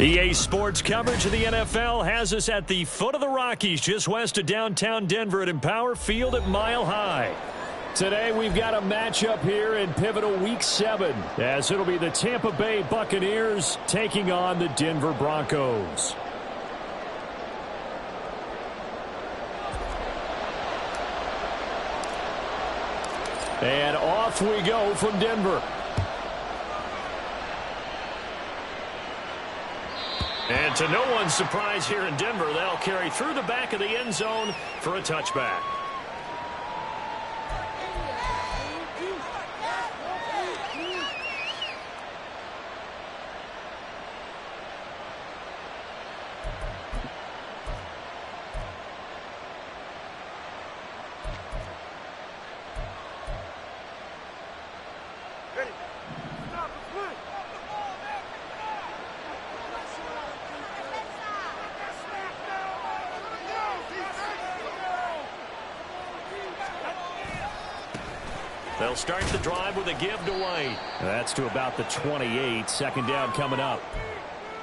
EA Sports coverage of the NFL has us at the foot of the Rockies, just west of downtown Denver at Empower Field at Mile High. Today we've got a matchup here in pivotal Week 7, as it'll be the Tampa Bay Buccaneers taking on the Denver Broncos. And off we go from Denver. And to no one's surprise here in Denver, they'll carry through the back of the end zone for a touchback. They'll start the drive with a give to White. That's to about the 28. Second down coming up.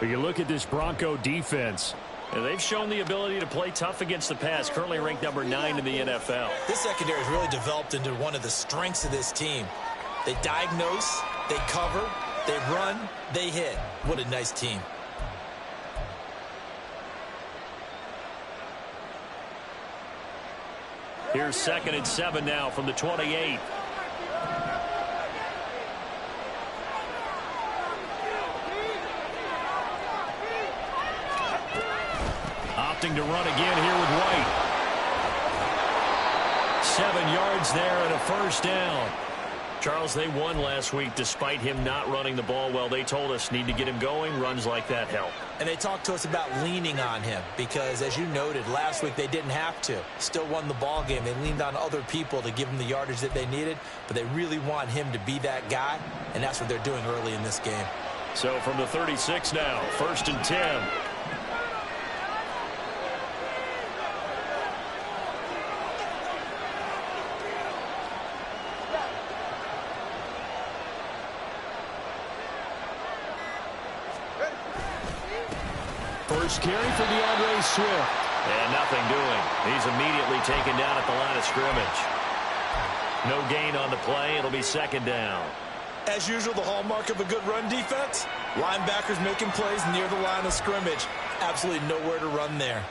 But you look at this Bronco defense, and they've shown the ability to play tough against the pass, currently ranked number 9 in the NFL. This secondary has really developed into one of the strengths of this team. They diagnose, they cover, they run, they hit. What a nice team. Here's 2nd and 7 now from the 28. Opting to run again here with White. 7 yards there and a first down. Charles, they won last week despite him not running the ball well. They told us need to get him going. Runs like that help. And they talked to us about leaning on him because, as you noted, last week they didn't have to. Still won the ball game. They leaned on other people to give them the yardage that they needed, but they really want him to be that guy, and that's what they're doing early in this game. So from the 36 now, 1st and 10. First carry for DeAndre Swift. And nothing doing. He's immediately taken down at the line of scrimmage. No gain on the play. It'll be 2nd down. As usual, the hallmark of a good run defense, linebackers making plays near the line of scrimmage. Absolutely nowhere to run there.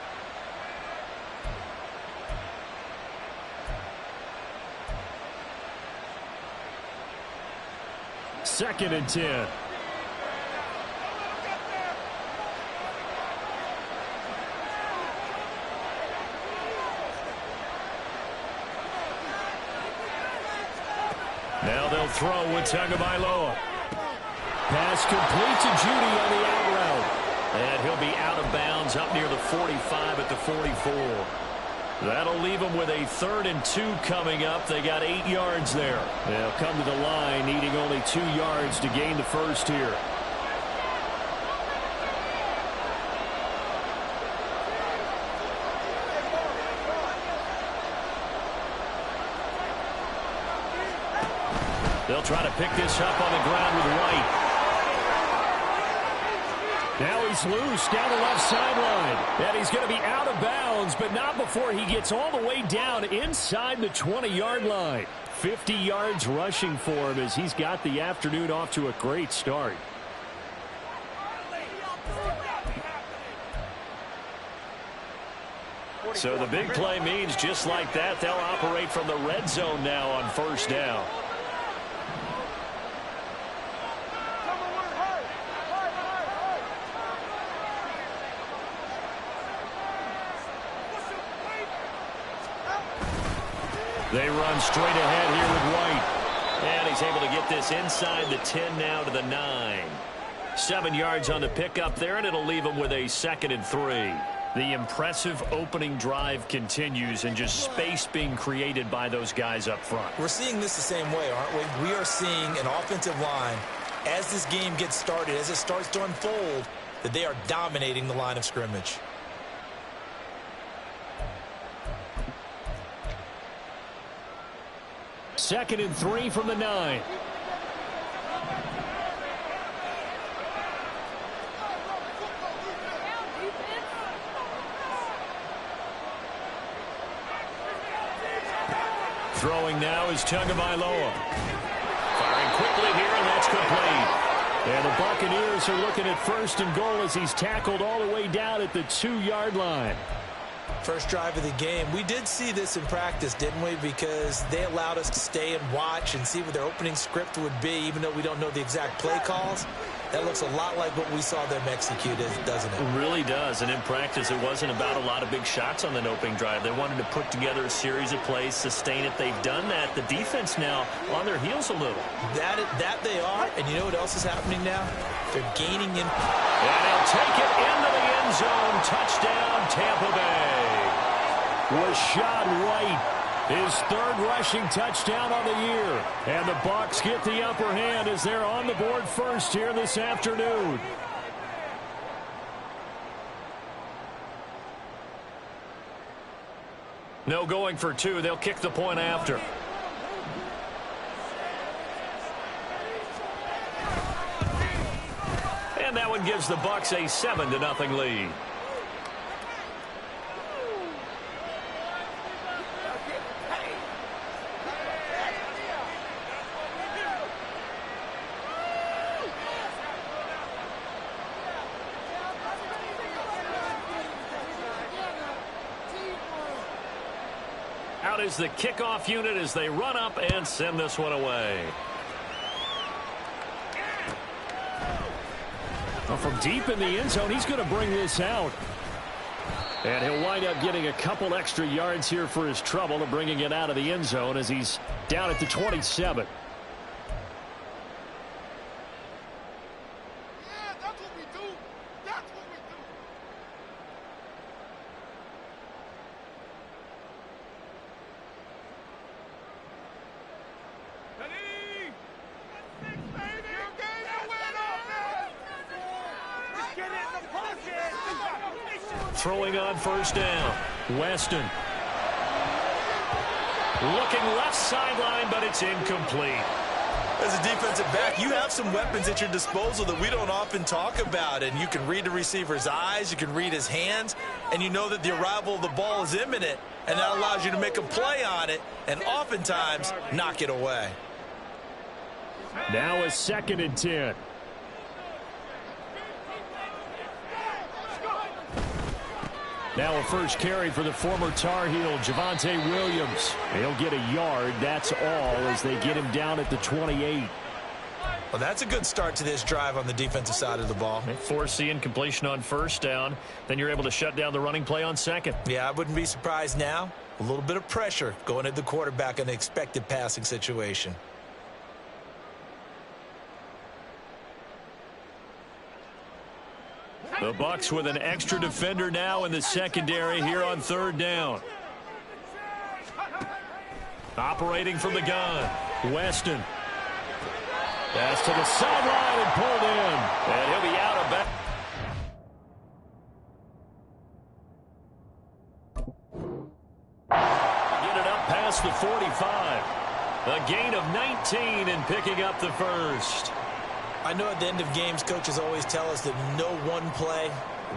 Second and 10. Now they'll throw with Tagovailoa. Pass complete to Judy on the out route. And he'll be out of bounds up near the 45 at the 44. That'll leave them with a 3rd and 2 coming up. They got 8 yards there. They'll come to the line needing only 2 yards to gain the first here. They'll try to pick this up on the ground with White. Now he's loose down the left sideline. And he's going to be out of bounds, but not before he gets all the way down inside the 20-yard line. 50 yards rushing for him as he's got the afternoon off to a great start. So the big play means just like that, they'll operate from the red zone now on 1st down. They run straight ahead here with White. And he's able to get this inside the 10 now to the 9. 7 yards on the pickup there, and it'll leave him with a 2nd and 3. The impressive opening drive continues, and just space being created by those guys up front. We're seeing this the same way, aren't we? We are seeing an offensive line, as this game gets started, as it starts to unfold, that they are dominating the line of scrimmage. Second and 3 from the 9. Throwing now is Tagovailoa. Firing quickly here, and that's complete. And the Buccaneers are looking at 1st and goal as he's tackled all the way down at the 2-yard line. First drive of the game. We did see this in practice, didn't we? Because they allowed us to stay and watch and see what their opening script would be, even though we don't know the exact play calls. That looks a lot like what we saw them execute, doesn't it? It really does. And in practice, it wasn't about a lot of big shots on that opening drive. They wanted to put together a series of plays, sustain it. They've done that. The defense now on their heels a little. That they are. And you know what else is happening now? They're gaining in. And they'll take it into the end zone. Touchdown, Tampa Bay. Rachaad White, his 3rd rushing touchdown on the year. And the Bucs get the upper hand as they're on the board first here this afternoon. No going for 2. They'll kick the point after. And that one gives the Bucs a 7-0 lead. Out is the kickoff unit as they run up and send this one away. Well, from deep in the end zone, he's going to bring this out. And he'll wind up getting a couple extra yards here for his trouble and bringing it out of the end zone as he's down at the 27. Throwing on 1st down. Weston. Looking left sideline, but it's incomplete. As a defensive back, you have some weapons at your disposal that we don't often talk about. And you can read the receiver's eyes, you can read his hands, and you know that the arrival of the ball is imminent. And that allows you to make a play on it and oftentimes knock it away. Now a 2nd and 10. Now a first carry for the former Tar Heel, Javonte Williams. He'll get a yard. That's all as they get him down at the 28. Well, that's a good start to this drive on the defensive side of the ball. They force the incompletion on 1st down. Then you're able to shut down the running play on 2nd. Yeah, I wouldn't be surprised now. A little bit of pressure going at the quarterback in an expected passing situation. The Bucs with an extra defender now in the secondary here on 3rd down. Operating from the gun, Weston. Pass to the sideline and pulled in. And he'll be out of bounds. Get it up past the 45. A gain of 19 and picking up the 1st. I know at the end of games, coaches always tell us that no one play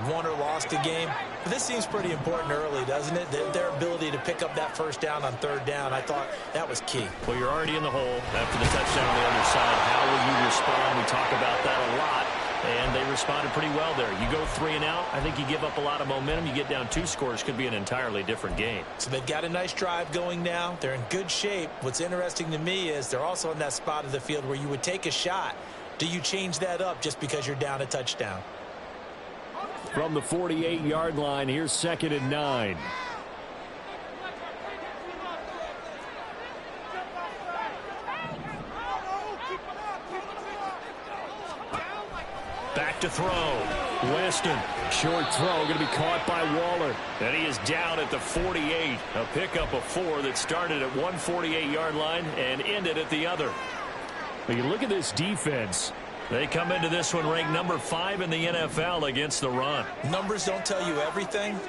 won or lost a game. But this seems pretty important early, doesn't it? Their ability to pick up that 1st down on 3rd down, I thought that was key. Well, you're already in the hole after the touchdown on the other side. How will you respond? We talk about that a lot, and they responded pretty well there. You go 3 and out, I think you give up a lot of momentum. You get down 2 scores, could be an entirely different game. So they've got a nice drive going now. They're in good shape. What's interesting to me is they're also in that spot of the field where you would take a shot. Do you change that up just because you're down a touchdown? From the 48-yard line, here's 2nd and 9. Back to throw. Weston. Short throw going to be caught by Waller. And he is down at the 48. A pickup of 4 that started at one 48-yard line and ended at the other. But you look at this defense. They come into this one ranked number 5 in the NFL against the run. Numbers don't tell you everything,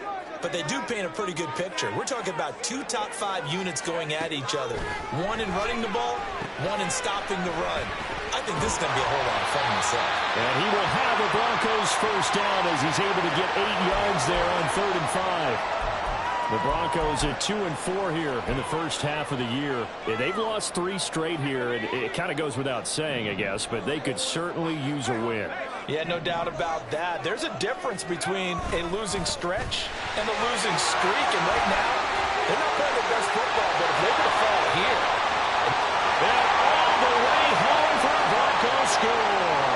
but they do paint a pretty good picture. We're talking about 2 top 5 units going at each other. One in running the ball, one in stopping the run. I think this is going to be a whole lot of fun myself. And he will have the Broncos 1st down as he's able to get 8 yards there on 3rd and 5. The Broncos at 2-4 here in the first half of the year. Yeah, they've lost 3 straight here, and it kind of goes without saying, I guess, but they could certainly use a win. Yeah, no doubt about that. There's a difference between a losing stretch and a losing streak, and right now, they're not playing their best football, but if they're going to fall here. And all the way home for a Broncos score.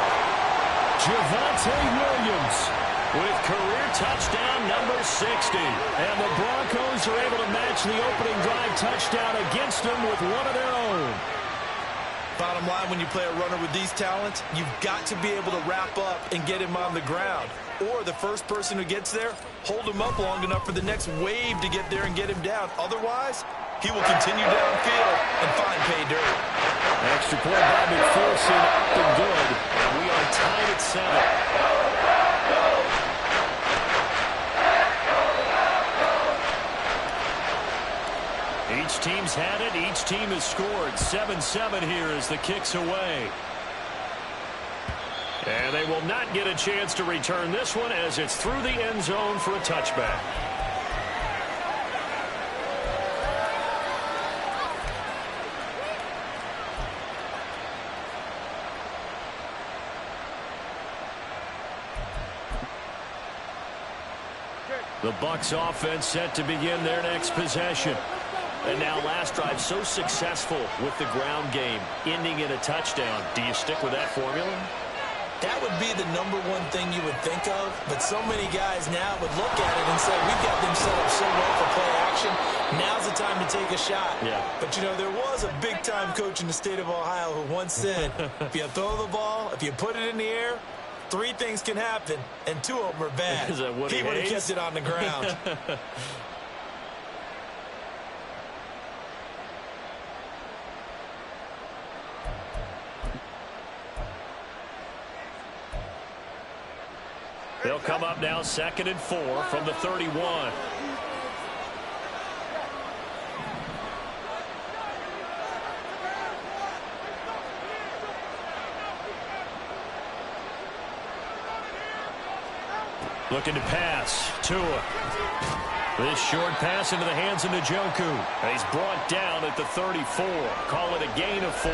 Javonte Williams with career touchdown number 60. And the Broncos are able to match the opening drive touchdown against them with one of their own. Bottom line, when you play a runner with these talents, you've got to be able to wrap up and get him on the ground. Or the first person who gets there, hold him up long enough for the next wave to get there and get him down. Otherwise, he will continue downfield and find pay dirt. Extra point by McPherson, up and good. And we are tied at 7. Each team's had it. Each team has scored. 7-7 here as the kick's away. And they will not get a chance to return this one as it's through the end zone for a touchback. The Bucs offense set to begin their next possession. And now last drive so successful with the ground game, ending in a touchdown. Do you stick with that formula? That would be the number one thing you would think of, but so many guys now would look at it and say, we've got them set up so well for play action. Now's the time to take a shot. Yeah. But, you know, there was a big-time coach in the state of Ohio who once said, if you throw the ball, if you put it in the air, 3 things can happen, and 2 of them are bad. Is that Woody He would have Hayes? kept it on the ground. They'll come up now 2nd and 4 from the 31. Looking to pass. Tua. This short pass into the hands of Njoku. He's brought down at the 34. Call it a gain of 4.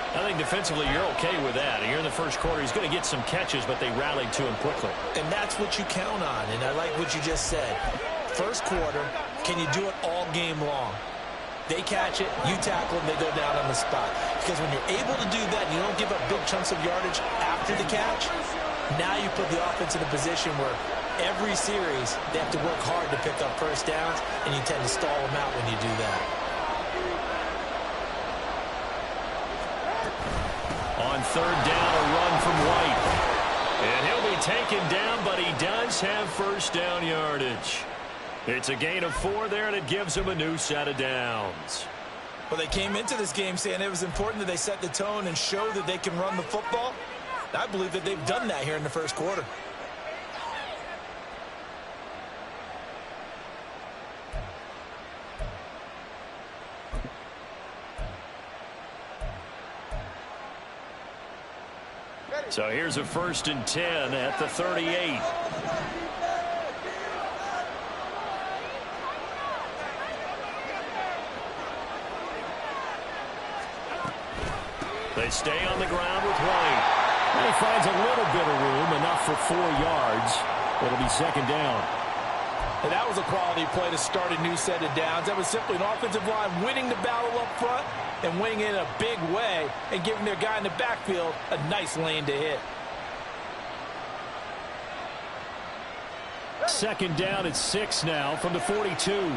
I think defensively you're okay with that. Here in the first quarter, he's going to get some catches, but they rallied to him quickly. And that's what you count on, and I like what you just said. First quarter, can you do it all game long? They catch it, you tackle them, they go down on the spot. Because when you're able to do that and you don't give up big chunks of yardage after the catch, now you put the offense in a position where every series they have to work hard to pick up first downs, and you tend to stall them out when you do that. On 3rd down, a run from White. And he'll be taken down, but he does have first down yardage. It's a gain of 4 there, and it gives him a new set of downs. Well, they came into this game saying it was important that they set the tone and show that they can run the football. I believe that they've done that here in the first quarter. So here's a 1st and 10 at the 38. They stay on the ground with White. And he finds a little bit of room, enough for 4 yards. It'll be 2nd down. And that was a quality play to start a new set of downs. That was simply an offensive line winning the battle up front and winning it in a big way and giving their guy in the backfield a nice lane to hit. 2nd down at 6 now from the 42.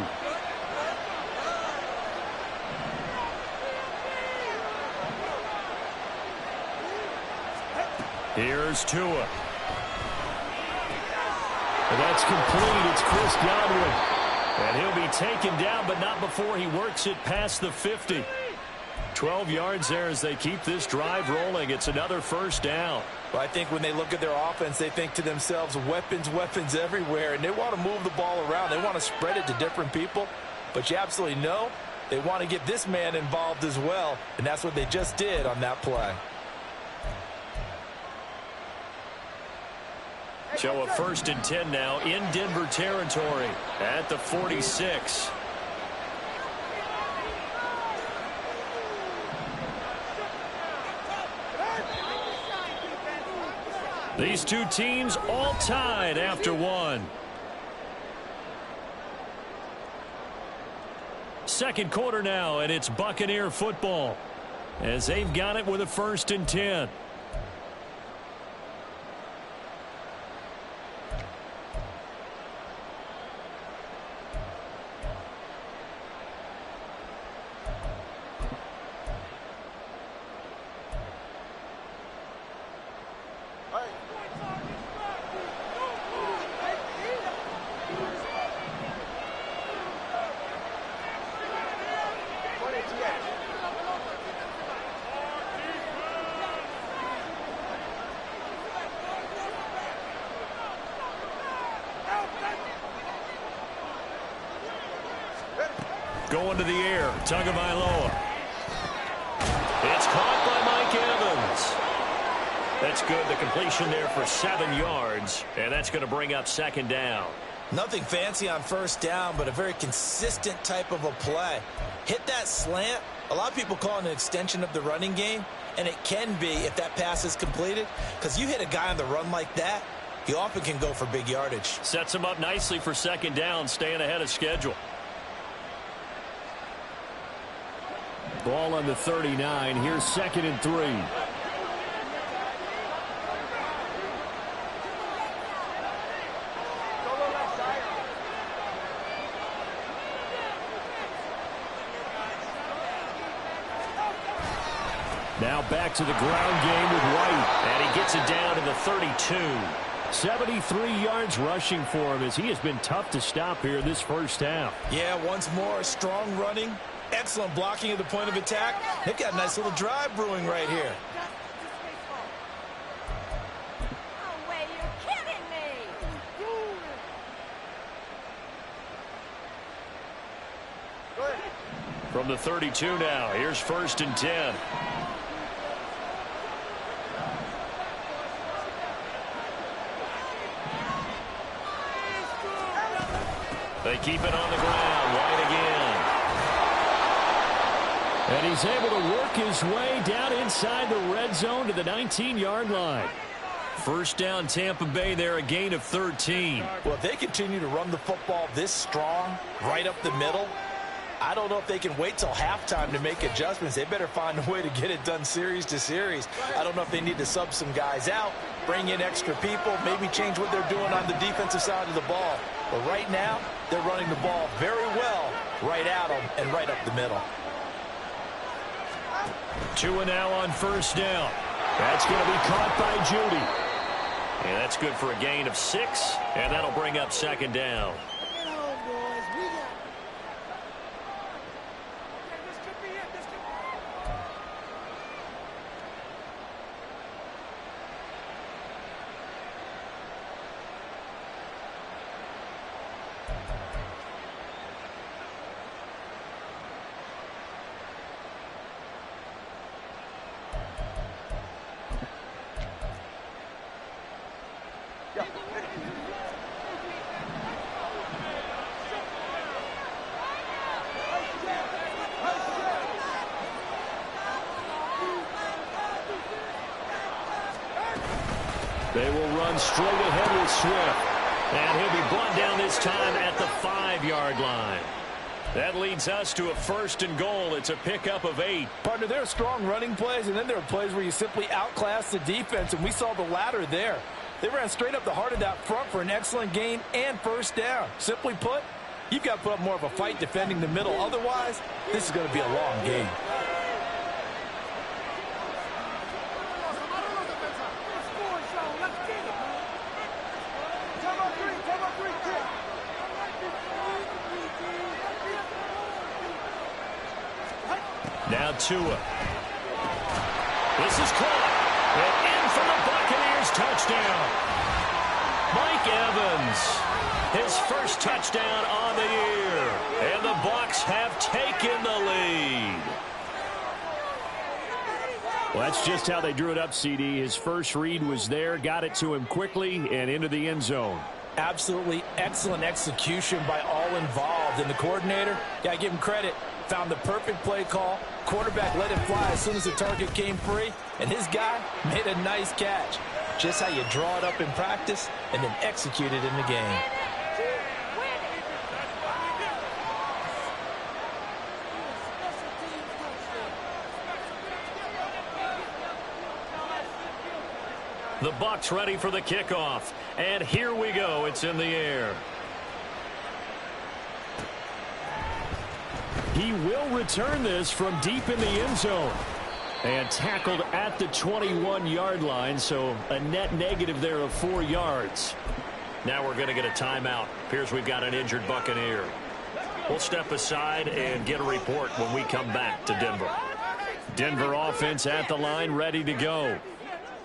Here's Tua. And that's complete. It's Chris Godwin. And he'll be taken down, but not before he works it past the 50. 12 yards there as they keep this drive rolling. It's another first down. Well, I think when they look at their offense, they think to themselves, weapons, weapons everywhere. And they want to move the ball around. They want to spread it to different people. But you absolutely know they want to get this man involved as well. And that's what they just did on that play. So a 1st and 10 now in Denver territory at the 46. These two teams all tied after one. Second quarter now, and it's Buccaneer football as they've got it with a 1st and 10. Going to the air, Tagovailoa. It's caught by Mike Evans. That's good. The completion there for 7 yards, and that's going to bring up 2nd down. Nothing fancy on 1st down, but a very consistent type of a play. Hit that slant. A lot of people call it an extension of the running game, and it can be if that pass is completed, because you hit a guy on the run like that, he often can go for big yardage. Sets him up nicely for 2nd down, staying ahead of schedule. Ball on the 39. Here's 2nd and 3. Now back to the ground game with White, and he gets it down to the 32. 73 yards rushing for him as he has been tough to stop here this 1st half. Yeah, once more, strong running. Excellent blocking at the point of attack. They've got a nice little drive brewing right here. No way, you're kidding me. From the 32 now, here's 1st and 10. They keep it on the ground. White again. And he's able to work his way down inside the red zone to the 19-yard line. 1st down, Tampa Bay there, a gain of 13. Well, if they continue to run the football this strong, right up the middle, I don't know if they can wait till halftime to make adjustments. They better find a way to get it done series to series. I don't know if they need to sub some guys out, bring in extra people, maybe change what they're doing on the defensive side of the ball. But right now, they're running the ball very well right at them and right up the middle. 2 now on 1st down. That's going to be caught by Judy. And that's good for a gain of 6, and that'll bring up 2nd down. They will run straight ahead with Swift. And he'll be brought down this time at the 5-yard line. That leads us to a 1st and goal. It's a pickup of 8. Partner, there are strong running plays, and then there are plays where you simply outclass the defense, and we saw the latter there. They ran straight up the heart of that front for an excellent gain and 1st down. Simply put, you've got to put up more of a fight defending the middle. Otherwise, this is going to be a long game. Now Tua. This is caught. And in for the Buccaneers touchdown. Mike Evans. His 1st touchdown on the year. And the Bucs have taken the lead. Well, that's just how they drew it up, CD. His first read was there, got it to him quickly, and into the end zone. Absolutely excellent execution by all involved. And the coordinator, got to give him credit, found the perfect play call. Quarterback let it fly as soon as the target came free, and his guy made a nice catch. Just how you draw it up in practice and then execute it in the game. The Bucs ready for the kickoff. And here we go. It's in the air. He will return this from deep in the end zone. And tackled at the 21-yard line, so a net negative there of 4 yards. Now we're going to get a timeout. Appears we've got an injured Buccaneer. We'll step aside and get a report when we come back to Denver. Denver offense at the line, ready to go.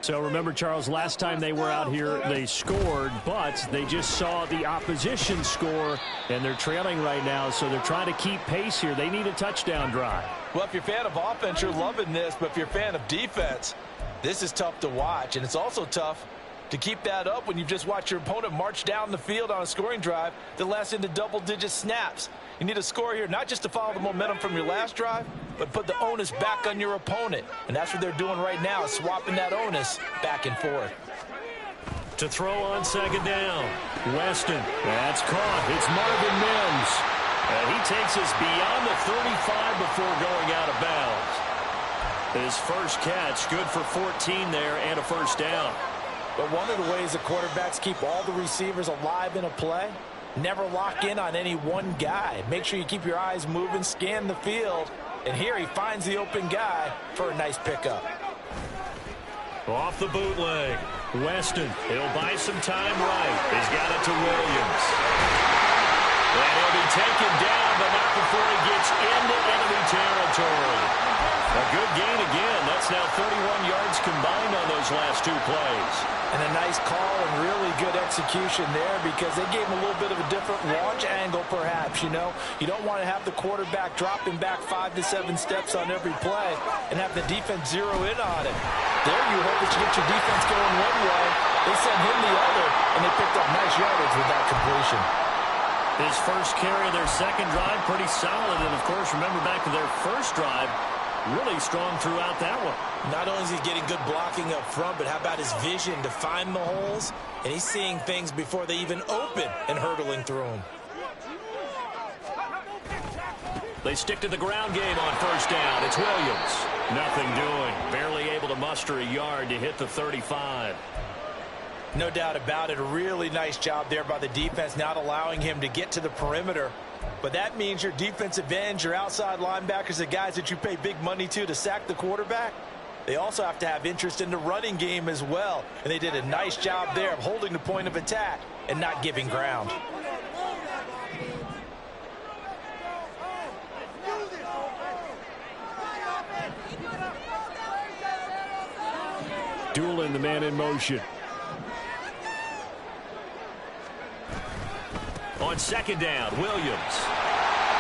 So remember, Charles, last time they were out here, they scored, but they just saw the opposition score, and they're trailing right now, so they're trying to keep pace here. They need a touchdown drive. Well, if you're a fan of offense, you're loving this, but if you're a fan of defense, this is tough to watch, and it's also tough to keep that up when you've just watched your opponent march down the field on a scoring drive that lasts into double-digit snaps. You need a score here, not just to follow the momentum from your last drive, but put the onus back on your opponent. And that's what they're doing right now, swapping that onus back and forth. To throw on second down, Weston. That's caught. It's Marvin Mims. And he takes us beyond the 35 before going out of bounds. His first catch, good for 14 there and a first down. But one of the ways the quarterbacks keep all the receivers alive in a play, never lock in on any one guy. Make sure you keep your eyes moving, scan the field. And here he finds the open guy for a nice pickup. Off the bootleg. Weston, he'll buy some time right. He's got it to Williams. And he'll be taken down, but not before he gets into enemy territory. A good gain again. That's now 31 yards combined on those last 2 plays. And a nice call and really good execution there because they gave him a little bit of a different launch angle perhaps, you know. You don't want to have the quarterback dropping back 5 to 7 steps on every play and have the defense zero in on it. There you hope that you get your defense going one way. They sent him the other, and they picked up nice yardage with that completion. His first carry of their second drive, pretty solid. And, of course, remember back to their first drive, really strong throughout that one. Not only is he getting good blocking up front, but how about his vision to find the holes? And he's seeing things before they even open and hurdling through them. They stick to the ground game on first down. It's Williams. Nothing doing. Barely able to muster a yard to hit the 35. No doubt about it. A really nice job there by the defense, not allowing him to get to the perimeter. But that means your defensive ends, your outside linebackers, the guys that you pay big money to sack the quarterback, they also have to have interest in the running game as well. And they did a nice job there of holding the point of attack and not giving ground. Doolin, the man in motion. On second down, Williams.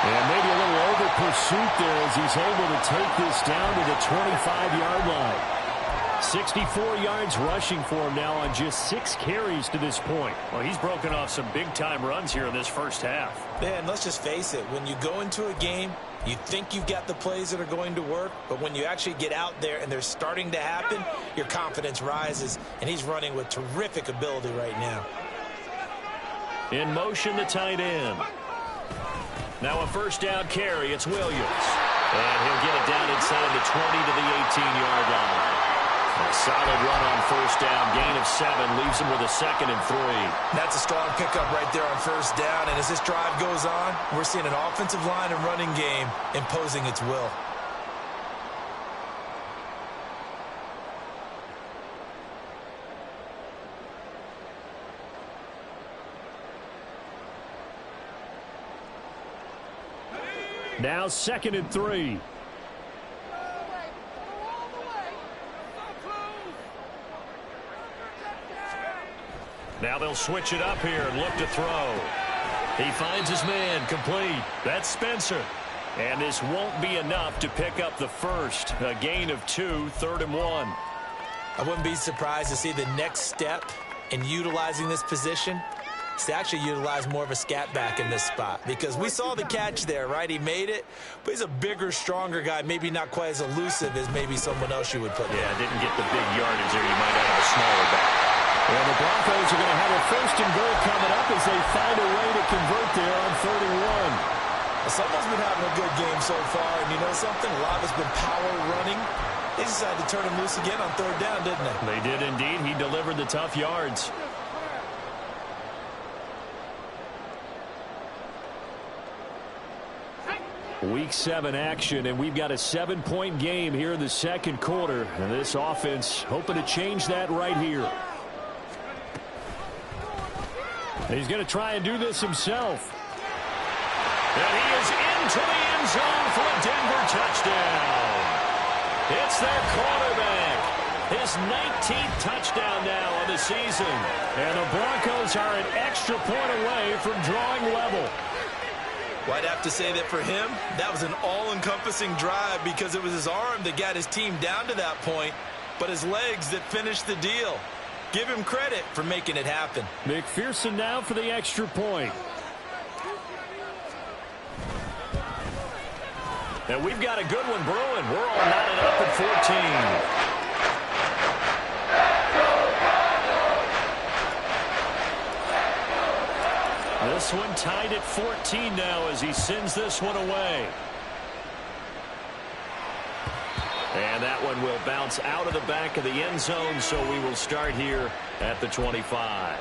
And maybe a little over pursuit there as he's able to take this down to the 25-yard line. 64 yards rushing for him now on just 6 carries to this point. Well, he's broken off some big-time runs here in this first half. Man, let's just face it. When you go into a game, you think you've got the plays that are going to work, but when you actually get out there and they're starting to happen, your confidence rises, and he's running with terrific ability right now. In motion, the tight end. Now a first down carry. It's Williams. And he'll get it down inside the 20 to the 18-yard line. A solid run on first down. Gain of 7 leaves him with a 2nd and 3. That's a strong pickup right there on first down. And as this drive goes on, we're seeing an offensive line and running game imposing its will. Now 2nd and 3. Now they'll switch it up here and look to throw. He finds his man complete. That's Spencer. And this won't be enough to pick up the first. A gain of 2, 3rd and 1. I wouldn't be surprised to see the next step in utilizing this position is to actually utilize more of a scat back in this spot, because we saw the catch there, right? He made it, but he's a bigger, stronger guy, maybe not quite as elusive as maybe someone else you would put there. Yeah, didn't get the big yardage there. You might have a smaller back. Well, the Broncos are going to have a 1st and goal coming up as they find a way to convert there on 3rd and 1. Someone's been having a good game so far, and you know something? A lot of it's been power running. They decided to turn him loose again on 3rd down, didn't they? They did indeed. He delivered the tough yards. Week 7 action, and we've got a 7-point game here in the 2nd quarter. And this offense hoping to change that right here. He's going to try and do this himself. And he is into the end zone for a Denver touchdown. It's their quarterback. His 19th touchdown now of the season. And the Broncos are an extra point away from drawing level. Well, I'd have to say that for him, that was an all-encompassing drive because it was his arm that got his team down to that point, but his legs that finished the deal. Give him credit for making it happen. McPherson now for the extra point. And we've got a good one brewing. We're all knotted up at 14. This one tied at 14 now as he sends this one away. And that one will bounce out of the back of the end zone, so we will start here at the 25.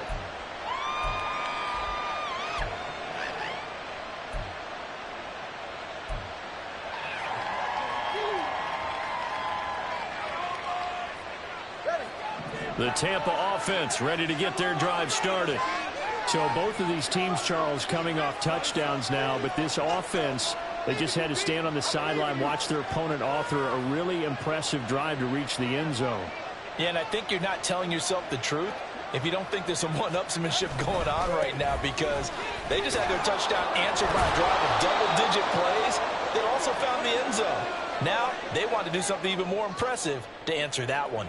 The Tampa offense ready to get their drive started. So both of these teams, Charles, coming off touchdowns now, but this offense, they just had to stand on the sideline, watch their opponent author a really impressive drive to reach the end zone. Yeah, and I think you're not telling yourself the truth if you don't think there's some one-upsmanship going on right now, because they just had their touchdown answered by a drive of double-digit plays that also found the end zone. Now they want to do something even more impressive to answer that one.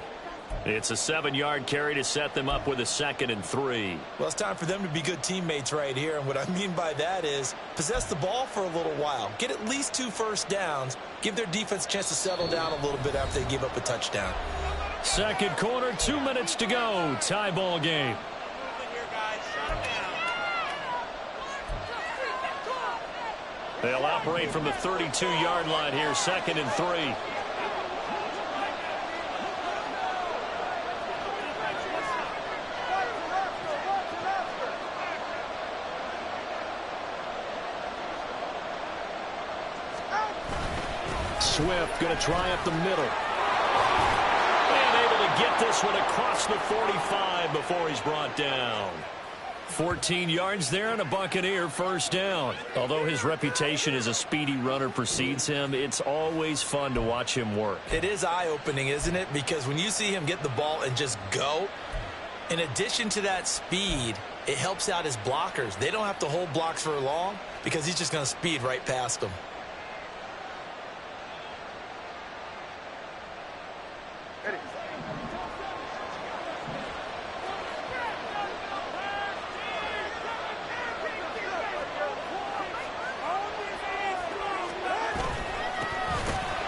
It's a 7-yard carry to set them up with a 2nd and 3. Well, it's time for them to be good teammates right here. And what I mean by that is possess the ball for a little while. Get at least 2 first downs. Give their defense a chance to settle down a little bit after they give up a touchdown. 2nd quarter, 2 minutes to go. Tie ball game. They'll operate from the 32-yard line here, 2nd and 3. Swift going to try up the middle. And able to get this one across the 45 before he's brought down. 14 yards there and a Buccaneer first down. Although his reputation as a speedy runner precedes him, it's always fun to watch him work. It is eye-opening, isn't it? Because when you see him get the ball and just go, in addition to that speed, it helps out his blockers. They don't have to hold blocks for long because he's just going to speed right past them.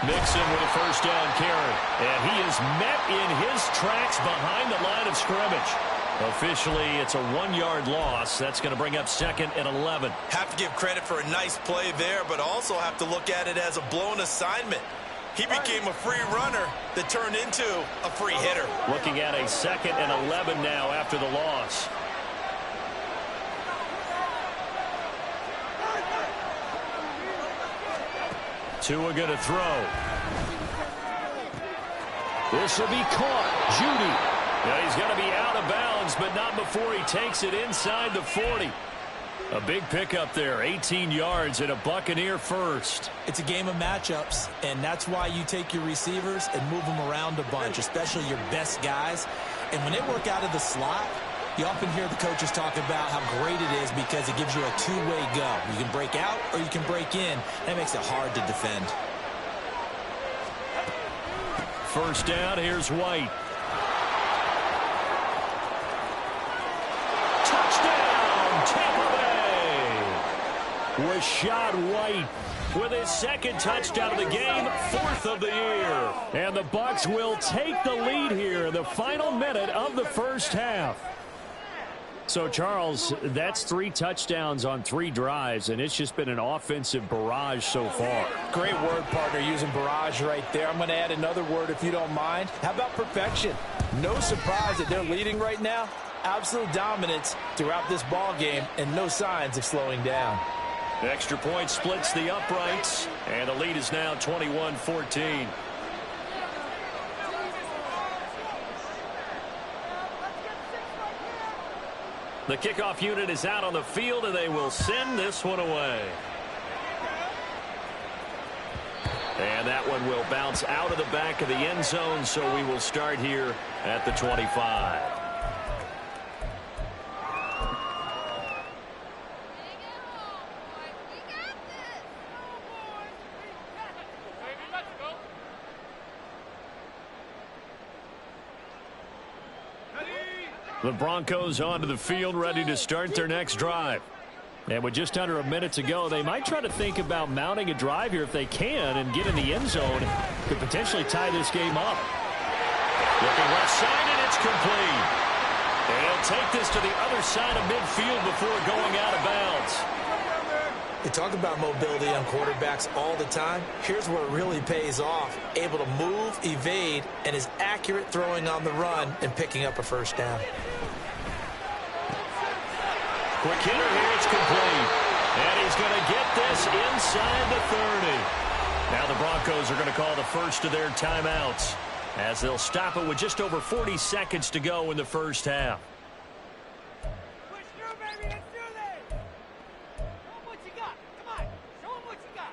Mixon with a first down carry. And he is met in his tracks behind the line of scrimmage. Officially, it's a 1-yard loss. That's going to bring up 2nd and 11. Have to give credit for a nice play there, but also have to look at it as a blown assignment. He became a free runner that turned into a free hitter. Looking at a 2nd and 11 now after the loss. Tua going to throw. This will be caught. Judy. Yeah, he's going to be out of bounds, but not before he takes it inside the 40. A big pickup there, 18 yards and a Buccaneer first. It's a game of matchups, and that's why you take your receivers and move them around a bunch, especially your best guys. And when they work out of the slot, You often hear the coaches talk about how great it is because it gives you a two-way go. You can break out or you can break in. That makes it hard to defend. First down, here's White. Touchdown, Tampa Bay! Rachaad White with his second touchdown of the game, 4th of the year. And the Bucs will take the lead here in the final minute of the first half. So, Charles, that's 3 touchdowns on 3 drives, and it's just been an offensive barrage so far. Great word, partner, using barrage right there. I'm going to add another word if you don't mind. How about perfection? No surprise that they're leading right now. Absolute dominance throughout this ball game and no signs of slowing down. Extra point splits the uprights, and the lead is now 21-14. The kickoff unit is out on the field, and they will send this one away. And that one will bounce out of the back of the end zone, so we will start here at the 25. The Broncos onto the field, ready to start their next drive. And with just under a minute to go, they might try to think about mounting a drive here if they can and get in the end zone. Could potentially tie this game up. Looking left side, and it's complete. And he'll take this to the other side of midfield before going out of bounds. They talk about mobility on quarterbacks all the time. Here's where it really pays off. Able to move, evade, and is accurate throwing on the run and picking up a first down. Quick hitter here, it's complete. And he's going to get this inside the 30. Now the Broncos are going to call the first of their timeouts as they'll stop it with just over 40 seconds to go in the first half. Push through, baby. Let's do this. Show them what you got. Come on. Show them what you got.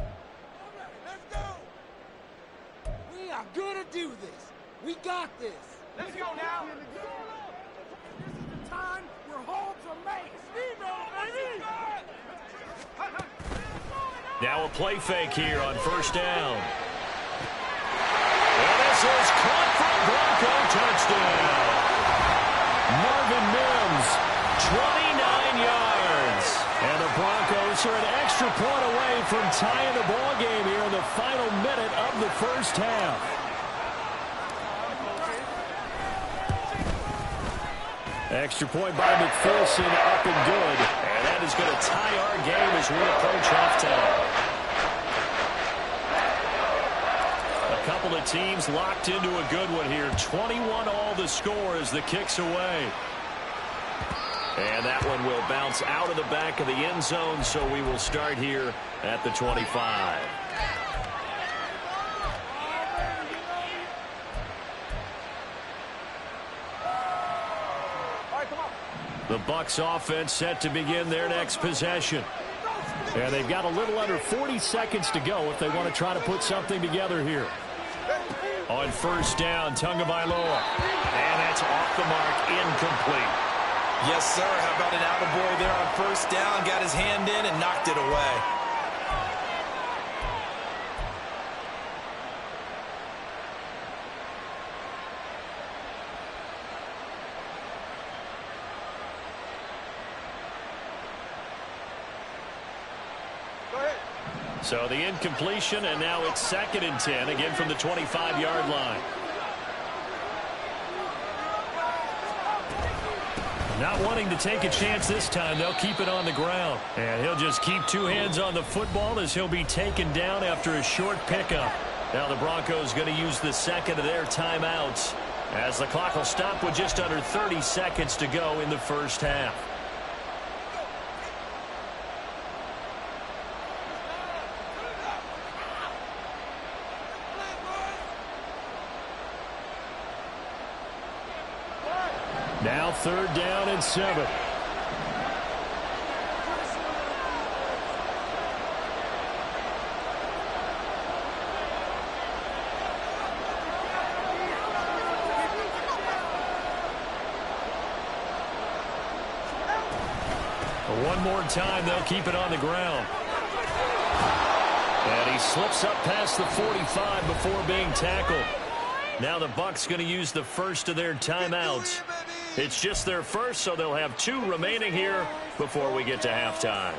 All right, let's go. We are going to do this. We got this. Let's go now. This is the time where holds are made. Steve-O, baby. Now a play fake here on first down. And this is caught for a Bronco touchdown. Marvin Mims, 29 yards. And the Broncos are an extra point away from tying the ball game here in the final minute of the first half. Extra point by McPherson, up and good. And that is going to tie our game as we approach halftime. A couple of teams locked into a good one here. 21 all the score as the kick's away. And that one will bounce out of the back of the end zone, so we will start here at the 25. The Bucs offense set to begin their next possession. And they've got a little under 40 seconds to go if they want to try to put something together here. On first down, Tagovailoa. And that's off the mark, incomplete. Yes, sir. How about an attaboy there on first down? Got his hand in and knocked it away. So the incompletion, and now it's 2nd and 10, again from the 25-yard line. Not wanting to take a chance this time, they'll keep it on the ground. And he'll just keep 2 hands on the football as he'll be taken down after a short pickup. Now the Broncos going to use the second of their timeouts as the clock will stop with just under 30 seconds to go in the first half. Now 3rd down and 7. One more time, they'll keep it on the ground. And he slips up past the 45 before being tackled. Now the Bucs going to use the first of their timeouts. It's just their first, so they'll have 2 remaining here before we get to halftime.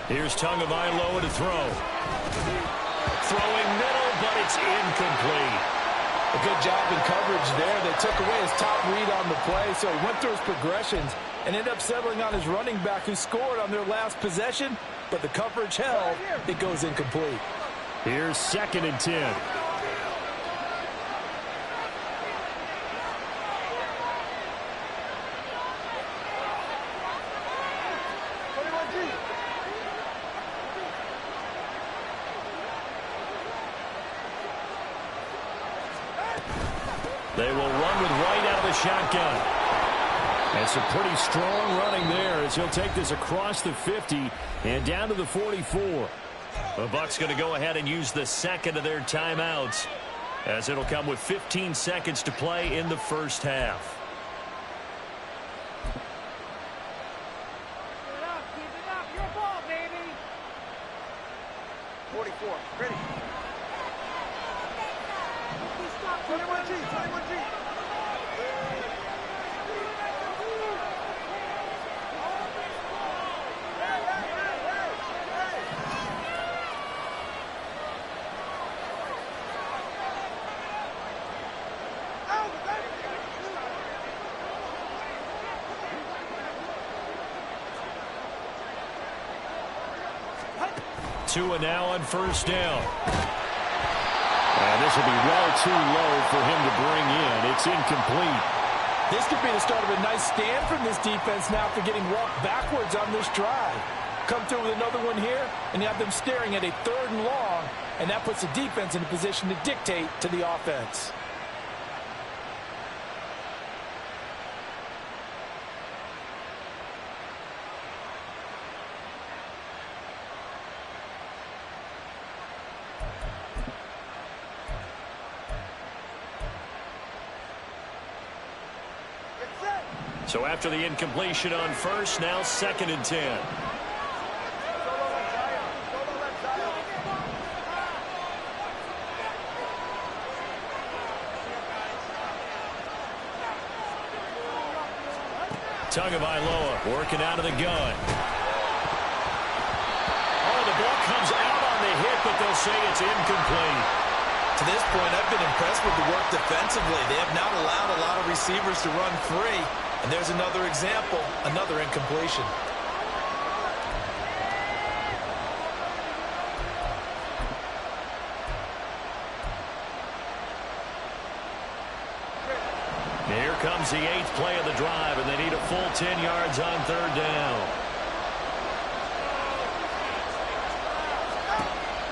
Here's Tagovailoa to throw. Throwing middle, but it's incomplete. A good job in coverage there. They took away his top read on the play, so he went through his progressions and ended up settling on his running back who scored on their last possession, but the coverage held. It goes incomplete. Here's 2nd and 10. They will run with White out of the shotgun. And some pretty strong running there as he'll take this across the 50 and down to the 44. The Bucs going to go ahead and use the second of their timeouts, as it'll come with 15 seconds to play in the first half. Keep it up, your ball, baby. 44, ready. 21G, 21G. Tua now on first down. And this will be well too low for him to bring in. It's incomplete. This could be the start of a nice stand from this defense now after getting walked backwards on this drive. Come through with another one here, and you have them staring at a 3rd and long, and that puts the defense in a position to dictate to the offense. So after the incompletion on first, now 2nd and 10. Tagovailoa working out of the gun. Oh, the ball comes out on the hit, but they'll say it's incomplete. To this point, I've been impressed with the work defensively. They have not allowed a lot of receivers to run free. And there's another example, another incompletion. Here comes the 8th play of the drive, and they need a full 10 yards on 3rd down.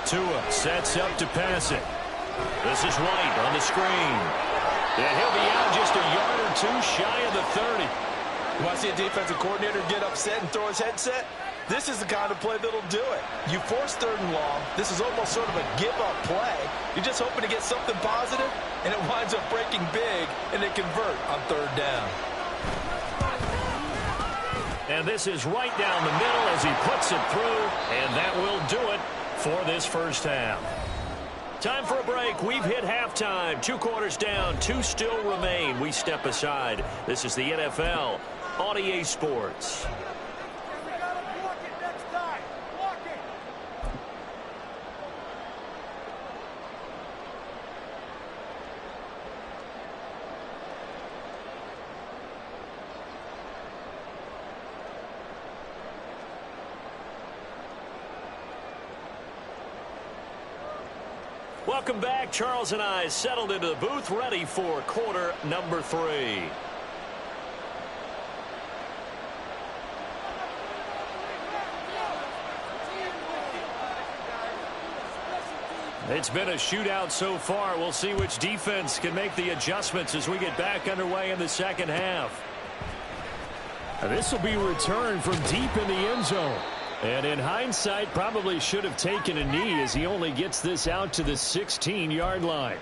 Tua sets up to pass it. This is White on the screen. And he'll be out just a yard or 2 shy of the 30. You want to see a defensive coordinator get upset and throw his headset? This is the kind of play that'll do it. You force 3rd and long. This is almost sort of a give-up play. You're just hoping to get something positive, and it winds up breaking big, and they convert on 3rd down. And this is right down the middle as he puts it through, and that will do it for this first half. Time for a break. We've hit halftime. 2 quarters down, 2 still remain. We step aside. This is the NFL on EA Sports. We gotta block it next time. Block it. Welcome back. Charles and I settled into the booth, ready for quarter number 3. It's been a shootout so far. We'll see which defense can make the adjustments as we get back underway in the second half. This will be returned from deep in the end zone. And in hindsight, probably should have taken a knee as he only gets this out to the 16-yard line.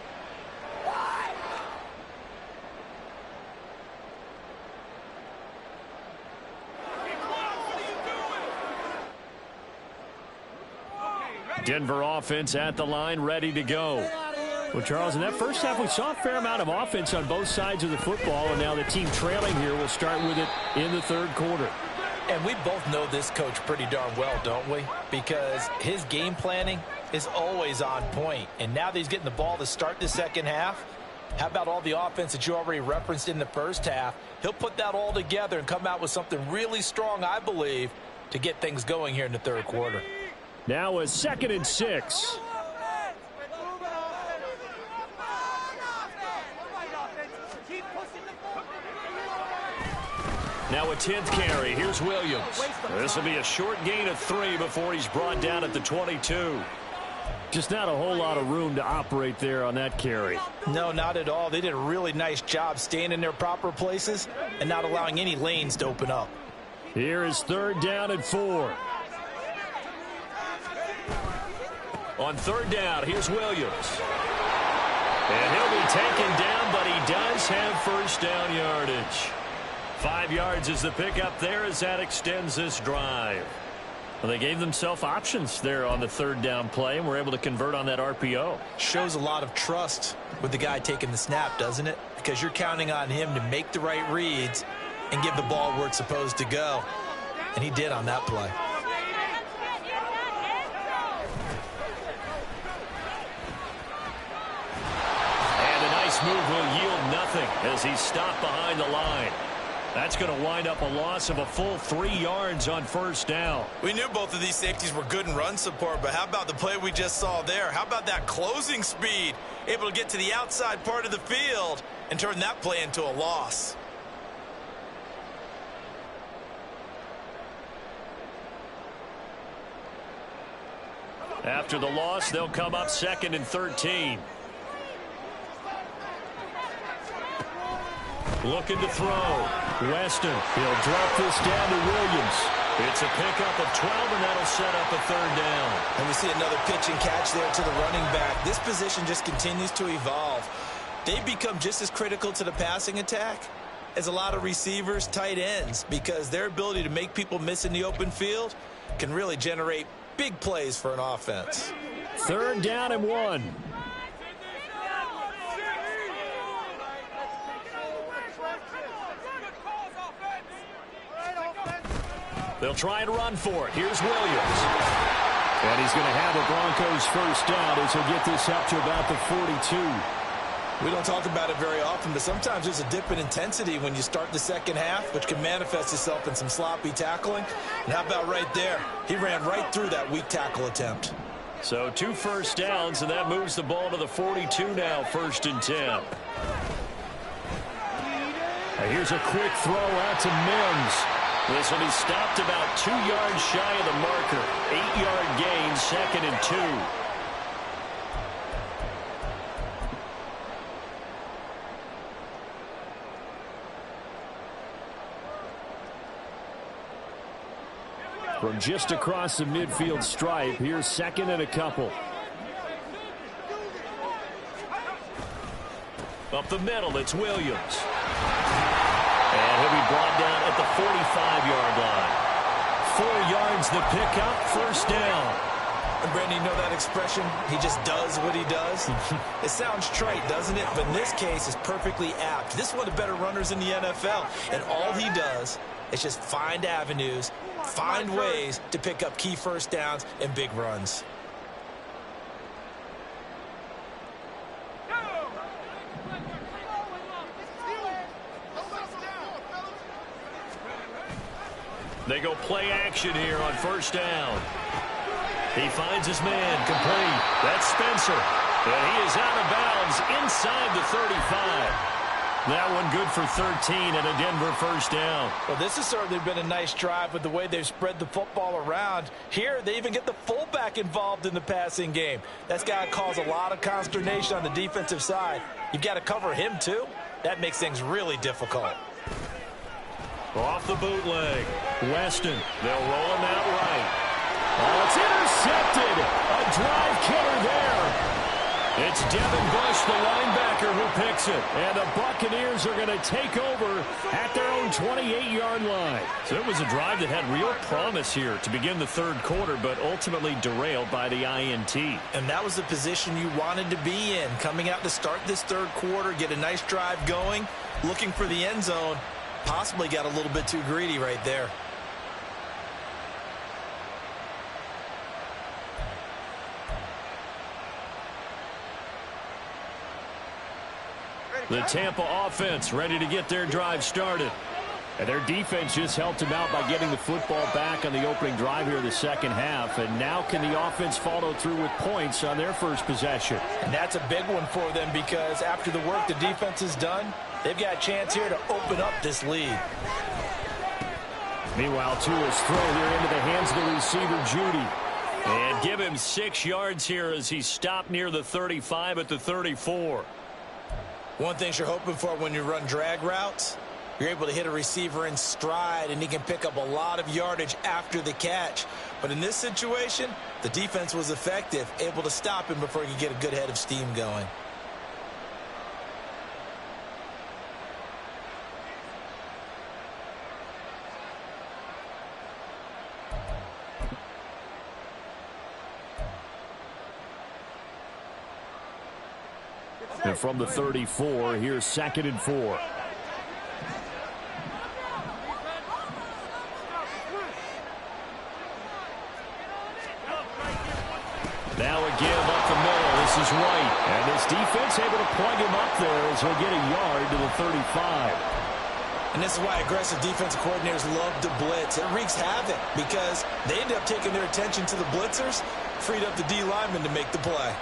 Denver offense at the line, ready to go. Well, Charles, in that first half, we saw a fair amount of offense on both sides of the football, and now the team trailing here will start with it in the third quarter. And we both know this coach pretty darn well, don't we? Because his game planning is always on point. And now that he's getting the ball to start the second half, how about all the offense that you already referenced in the first half? He'll put that all together and come out with something really strong, I believe, to get things going here in the third quarter. Now a 2nd and 6. Now a 10th carry. Here's Williams. This will be a short gain of 3 before he's brought down at the 22. Just not a whole lot of room to operate there on that carry. No, not at all. They did a really nice job staying in their proper places and not allowing any lanes to open up. Here is 3rd down and 4. On 3rd down, here's Williams. And he'll be taken down, but he does have first down yardage. 5 yards is the pickup there as that extends this drive. Well, they gave themselves options there on the 3rd down play and were able to convert on that RPO. Shows a lot of trust with the guy taking the snap, doesn't it? Because you're counting on him to make the right reads and give the ball where it's supposed to go. And he did on that play. Move will yield nothing as he's stopped behind the line. That's going to wind up a loss of a full 3 yards on first down. We knew both of these safeties were good in run support, but how about the play we just saw there? How about that closing speed? Able to get to the outside part of the field and turn that play into a loss. After the loss, they'll come up 2nd and 13. Looking to throw. Weston. He'll drop this down to Williams. It's a pickup of 12, and that'll set up a 3rd down. And we see another pitch and catch there to the running back. This position just continues to evolve. They've become just as critical to the passing attack as a lot of receivers, tight ends, because their ability to make people miss in the open field can really generate big plays for an offense. 3rd down and 1. They'll try and run for it. Here's Williams. And he's going to have a Broncos first down as he'll get this up to about the 42. We don't talk about it very often, but sometimes there's a dip in intensity when you start the second half, which can manifest itself in some sloppy tackling. And how about right there? He ran right through that weak tackle attempt. So 2 first downs, and that moves the ball to the 42 now, 1st and 10. And here's a quick throw out to Mims. This will be stopped about 2 yards shy of the marker. 8-yard gain, 2nd and 2. From just across the midfield stripe, here's 2nd and a couple. Up the middle, it's Williams. And he'll be brought down at the 45-yard line. 4 yards the pickup, first down. And Brandon, you know that expression? He just does what he does. It sounds trite, doesn't it? But in this case, it's perfectly apt. This is one of the better runners in the NFL. And all he does is just find avenues, find ways to pick up key first downs and big runs. They go play action here on first down. He finds his man complete. That's Spencer. And he is out of bounds inside the 35. That one good for 13 and a Denver first down. Well, this has certainly been a nice drive with the way they've spread the football around. Here, they even get the fullback involved in the passing game. That's got to cause a lot of consternation on the defensive side. You've got to cover him, too. That makes things really difficult. Off the bootleg. Weston. They'll roll him out right. Oh, it's intercepted. A drive killer there. It's Devin Bush, the linebacker, who picks it. And the Buccaneers are going to take over at their own 28-yard line. So it was a drive that had real promise here to begin the third quarter, but ultimately derailed by the INT. And that was the position you wanted to be in. Coming out to start this third quarter, get a nice drive going, looking for the end zone. Possibly got a little bit too greedy right there. The Tampa offense ready to get their drive started. And their defense just helped them out by getting the football back on the opening drive here in the second half. And now can the offense follow through with points on their first possession? And that's a big one for them because after the work the defense has done, they've got a chance here to open up this lead. Meanwhile, Tua's throw here into the hands of the receiver, Judy. And give him 6 yards here as he's stopped near the 35 at the 34. One thing you're hoping for when you run drag routes, you're able to hit a receiver in stride, and he can pick up a lot of yardage after the catch. But in this situation, the defense was effective, able to stop him before he could get a good head of steam going. And from the 34, here's 2nd and 4. Now again up the middle. This is White. And this defense able to plug him up there as he'll get a yard to the 35. And this is why aggressive defensive coordinators love to blitz. It wreaks havoc because they end up taking their attention to the blitzers, freed up the D lineman to make the play.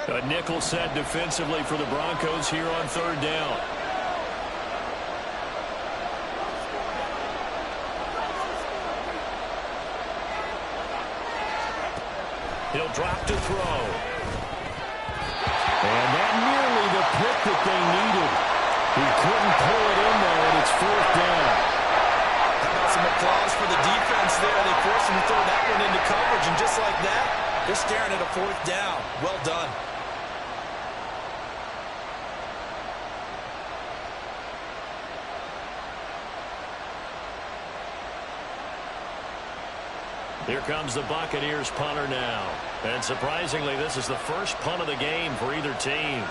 A nickel set defensively for the Broncos here on 3rd down. He'll drop to throw. And that nearly the pick that they needed. He couldn't pull it in there, and it's 4th down. How about some applause for the defense there? They forced him to throw that one into coverage, and just like that, they're staring at a 4th down. Well done. Here comes the Buccaneers punter now. And surprisingly, this is the first punt of the game for either team.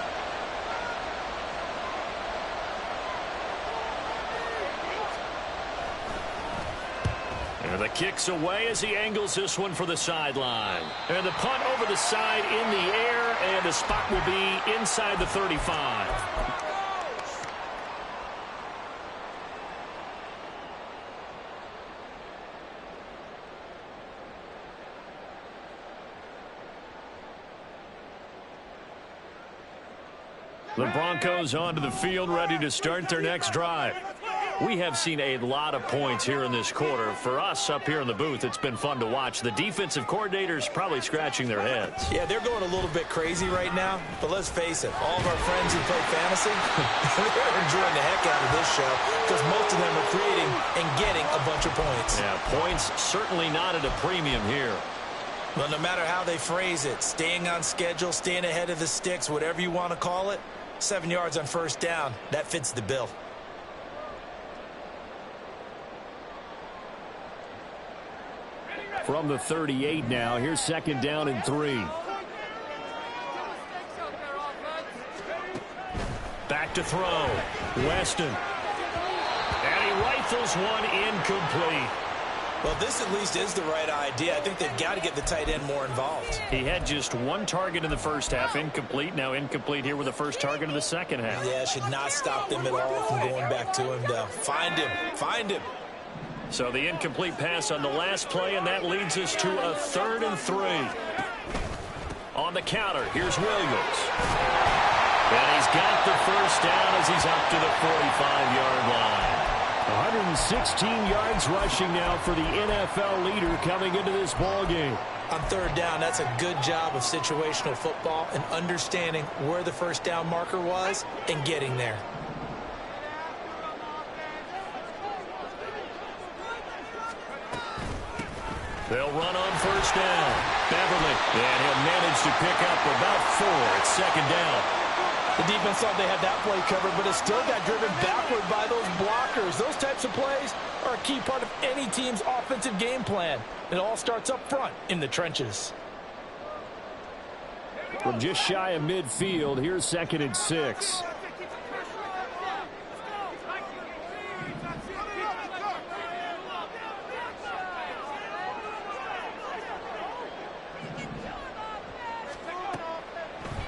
And the kick's away as he angles this one for the sideline. And the punt over the side in the air, and the spot will be inside the 35. The Broncos onto the field, ready to start their next drive. We have seen a lot of points here in this quarter. For us up here in the booth, it's been fun to watch. The defensive coordinators probably scratching their heads. Yeah, they're going a little bit crazy right now, but let's face it, all of our friends who play fantasy, they're enjoying the heck out of this show because most of them are creating and getting a bunch of points. Yeah, points certainly not at a premium here. Well, no matter how they phrase it, staying on schedule, staying ahead of the sticks, whatever you want to call it, 7 yards on 1st down, that fits the bill. From the 38 now, here's 2nd down and 3. Back to throw. Weston. And he rifles one incomplete. Well, this at least is the right idea. I think they've got to get the tight end more involved. He had just one target in the first half, incomplete. Now incomplete here with the first target of the second half. Yeah, should not stop them at all from going back to him, though. Find him. Find him. So the incomplete pass on the last play, and that leads us to a 3rd and 3. On the counter, here's Williams. And he's got the first down as he's up to the 45-yard line. 116 yards rushing now for the NFL leader coming into this ball game. On 3rd down, that's a good job of situational football and understanding where the first down marker was and getting there. They'll run on first down. Beverly, and he'll manage to pick up about 4 at 2nd down. The defense thought they had that play covered, but it still got driven backward by those blockers. Those types of plays are a key part of any team's offensive game plan. It all starts up front in the trenches. From just shy of midfield, here's 2nd and 6.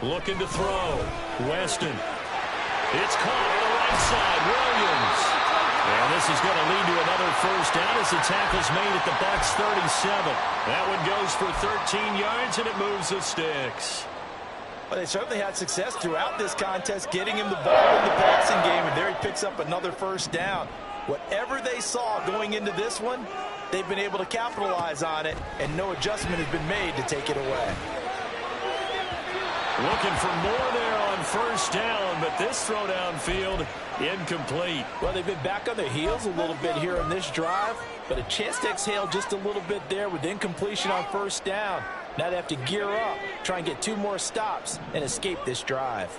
Looking to throw. Weston. It's caught on the right side. Williams. And this is going to lead to another first down as the tackle's made at the Bucs 37. That one goes for 13 yards, and it moves the sticks. Well, they certainly had success throughout this contest getting him the ball in the passing game, and there he picks up another first down. Whatever they saw going into this one, they've been able to capitalize on it, and no adjustment has been made to take it away. Looking for more there on first down, but this throw downfield incomplete. Well, they've been back on their heels a little bit here on this drive, but a chance to exhale just a little bit there with incompletion on first down. Now they have to gear up, try and get 2 more stops, and escape this drive.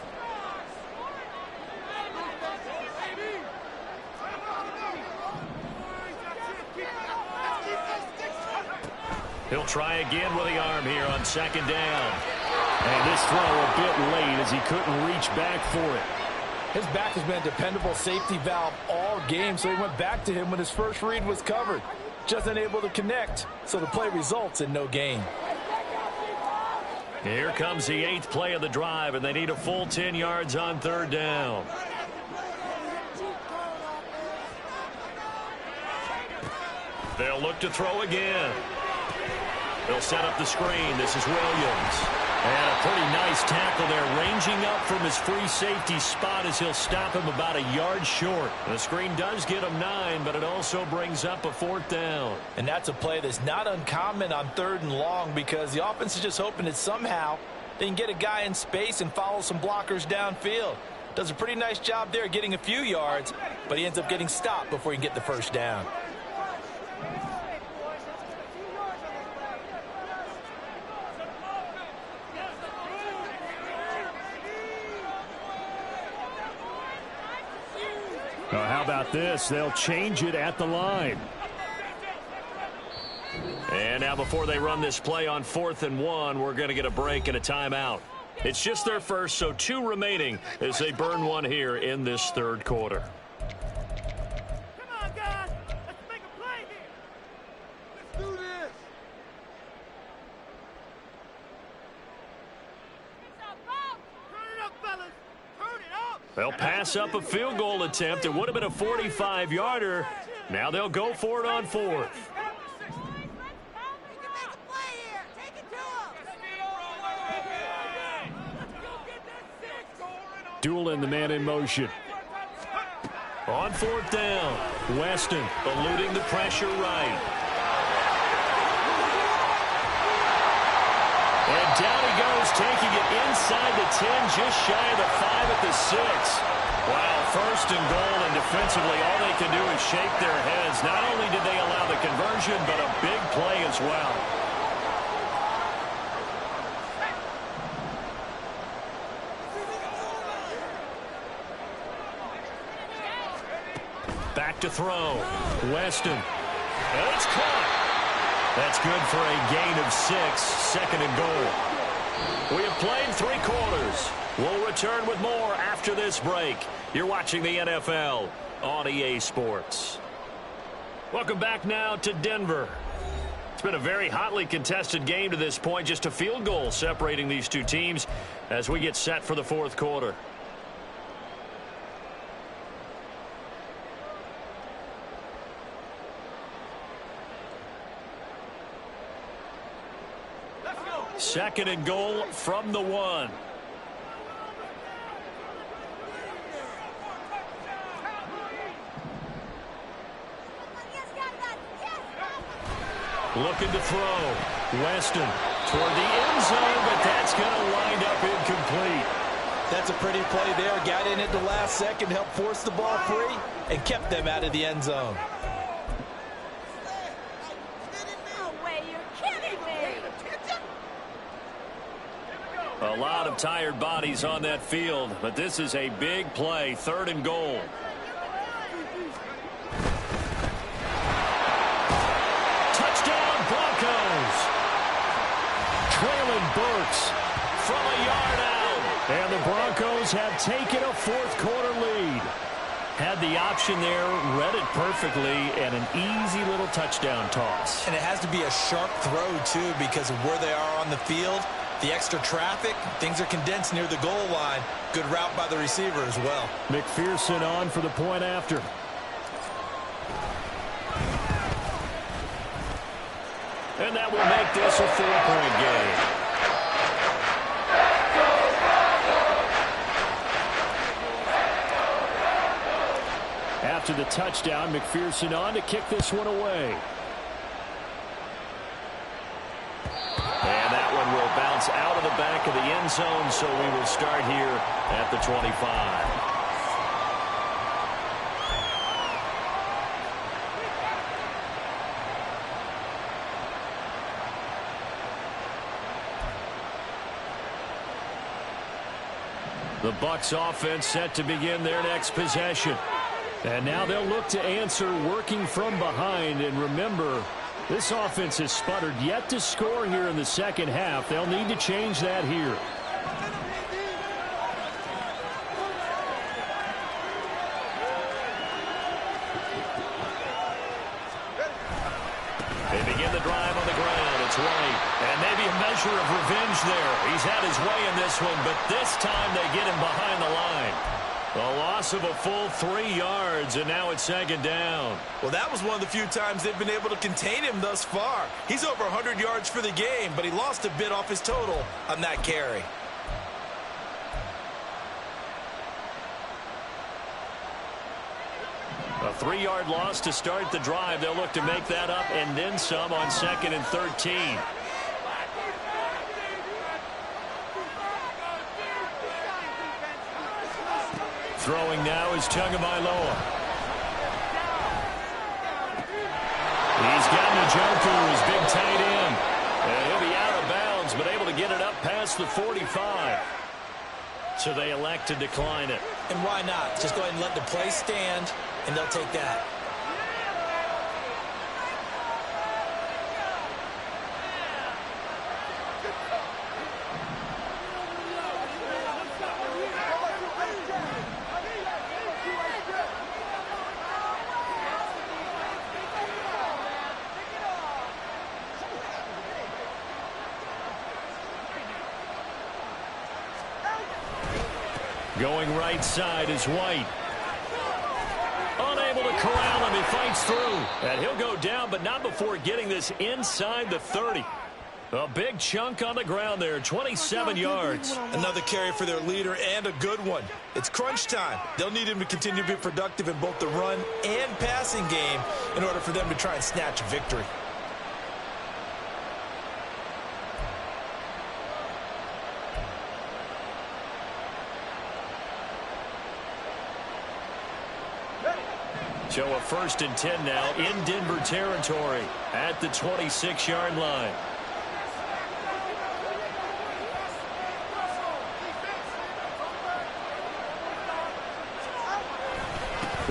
He'll try again with the arm here on 2nd down. And this throw a bit late as he couldn't reach back for it. His back has been a dependable safety valve all game, so he went back to him when his first read was covered. Just unable to connect, so the play results in no gain. Here comes the 8th play of the drive, and they need a full 10 yards on 3rd down. They'll look to throw again. They'll set up the screen. This is Williams. And a pretty nice tackle there, ranging up from his free safety spot as he'll stop him about a yard short. The screen does get him 9, but it also brings up a 4th down. And that's a play that's not uncommon on 3rd and long because the offense is just hoping that somehow they can get a guy in space and follow some blockers downfield. Does a pretty nice job there getting a few yards, but he ends up getting stopped before he can get the first down. How about this? They'll change it at the line. And now before they run this play on 4th and 1, we're going to get a break and a timeout. It's just their first, so 2 remaining as they burn one here in this 3rd quarter. Come on, guys. Let's make a play here. Let's do this. It's a ball. Turn it up, fellas. Turn it up. They'll pass up a field goal attempt. It would have been a 45-yarder. Now they'll go for it on 4th. Doolin, the man in motion. On 4th down, Weston eluding the pressure right. And down he goes, taking it inside the 10, just shy of the 5 at the 6. Wow, 1st and goal, and defensively all they can do is shake their heads. Not only did they allow the conversion, but a big play as well. Back to throw. Weston. And it's caught. That's good for a gain of 6, 2nd and goal. We have played 3 quarters. We'll return with more after this break. You're watching the NFL on EA Sports. Welcome back now to Denver. It's been a very hotly contested game to this point. Just a field goal separating these two teams as we get set for the fourth quarter. Second and goal from the 1. Looking to throw. Weston toward the end zone, but that's going to wind up incomplete. That's a pretty play there. Got in at the last second, helped force the ball free, and kept them out of the end zone. No way, you're kidding me. A lot of tired bodies on that field, but this is a big play. Third and goal. Touchdown, Broncos. Traylon Burks from a yard out. And the Broncos have taken a fourth quarter lead. Had the option there, read it perfectly, and an easy little touchdown toss. And it has to be a sharp throw, too, because of where they are on the field. The extra traffic, things are condensed near the goal line. Good route by the receiver as well. McPherson on for the point after. And that will make this a 4-point game. After the touchdown, McPherson on to kick this one away. And that one will bounce out of the back of the end zone, so we will start here at the 25. The Bucs offense set to begin their next possession. And now they'll look to answer working from behind. And remember, this offense has sputtered yet to score here in the second half. They'll need to change that here. They begin the drive on the ground. It's White. And maybe a measure of revenge there. He's had his way in this one, but this time they get him behind the line. A loss of a full 3 yards, and now it's second down. Well, that was one of the few times they've been able to contain him thus far. He's over 100 yards for the game, but he lost a bit off his total on that carry. A 3-yard loss to start the drive. They'll look to make that up and then some on 2nd and 13. Throwing now is Tagovailoa. He's got Njoku, his big tight end. And he'll be out of bounds, but able to get it up past the 45. So they elect to decline it. And why not? Just go ahead and let the play stand, and they'll take that. Going right side is White. Unable to corral him. He fights through. And he'll go down, but not before getting this inside the 30. A big chunk on the ground there, 27 yards. Another carry for their leader and a good one. It's crunch time. They'll need him to continue to be productive in both the run and passing game in order for them to try and snatch a victory. So a 1st and 10 now in Denver territory at the 26-yard line.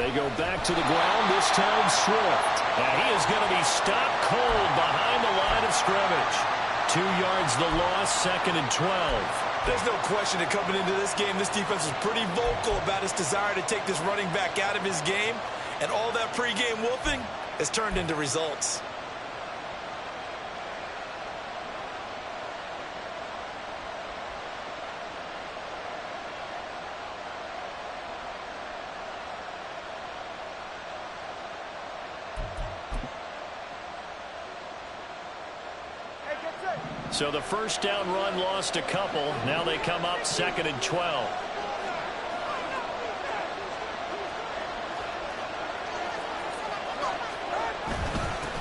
They go back to the ground, this time Swift. And he is going to be stopped cold behind the line of scrimmage. 2 yards the loss, 2nd and 12. There's no question that coming into this game, this defense was pretty vocal about its desire to take this running back out of his game. And all that pregame wolfing has turned into results. So the first down run lost a couple. Now they come up 2nd and 12.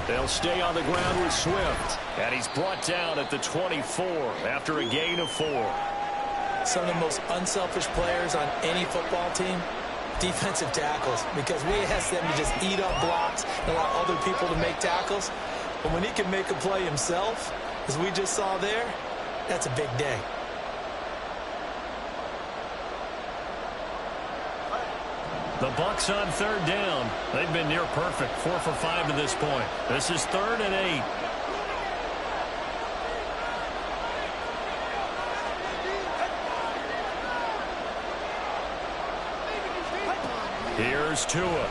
They'll stay on the ground with Swift. And he's brought down at the 24 after a gain of 4. Some of the most unselfish players on any football team, defensive tackles, because we ask them to just eat up blocks and allow other people to make tackles. But when he can make a play himself, as we just saw there, that's a big day. The Bucks on 3rd down. They've been near perfect, 4 for 5 to this point. This is 3rd and 8. Here's Tua.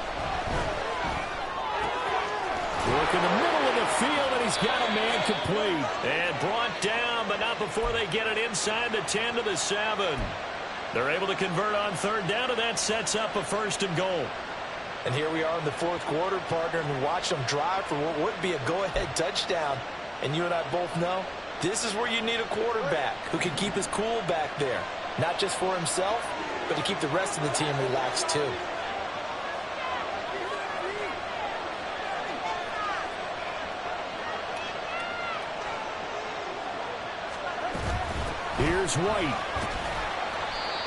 Work in the middle of the field, and he's got a man complete. And brought down, but not before they get it inside the 10 to the 7. They're able to convert on 3rd down, and that sets up a 1st and goal. And here we are in the 4th quarter, partner, and watch them drive for what would be a go-ahead touchdown. And you and I both know this is where you need a quarterback who can keep his cool back there. Not just for himself, but to keep the rest of the team relaxed too. Here's White.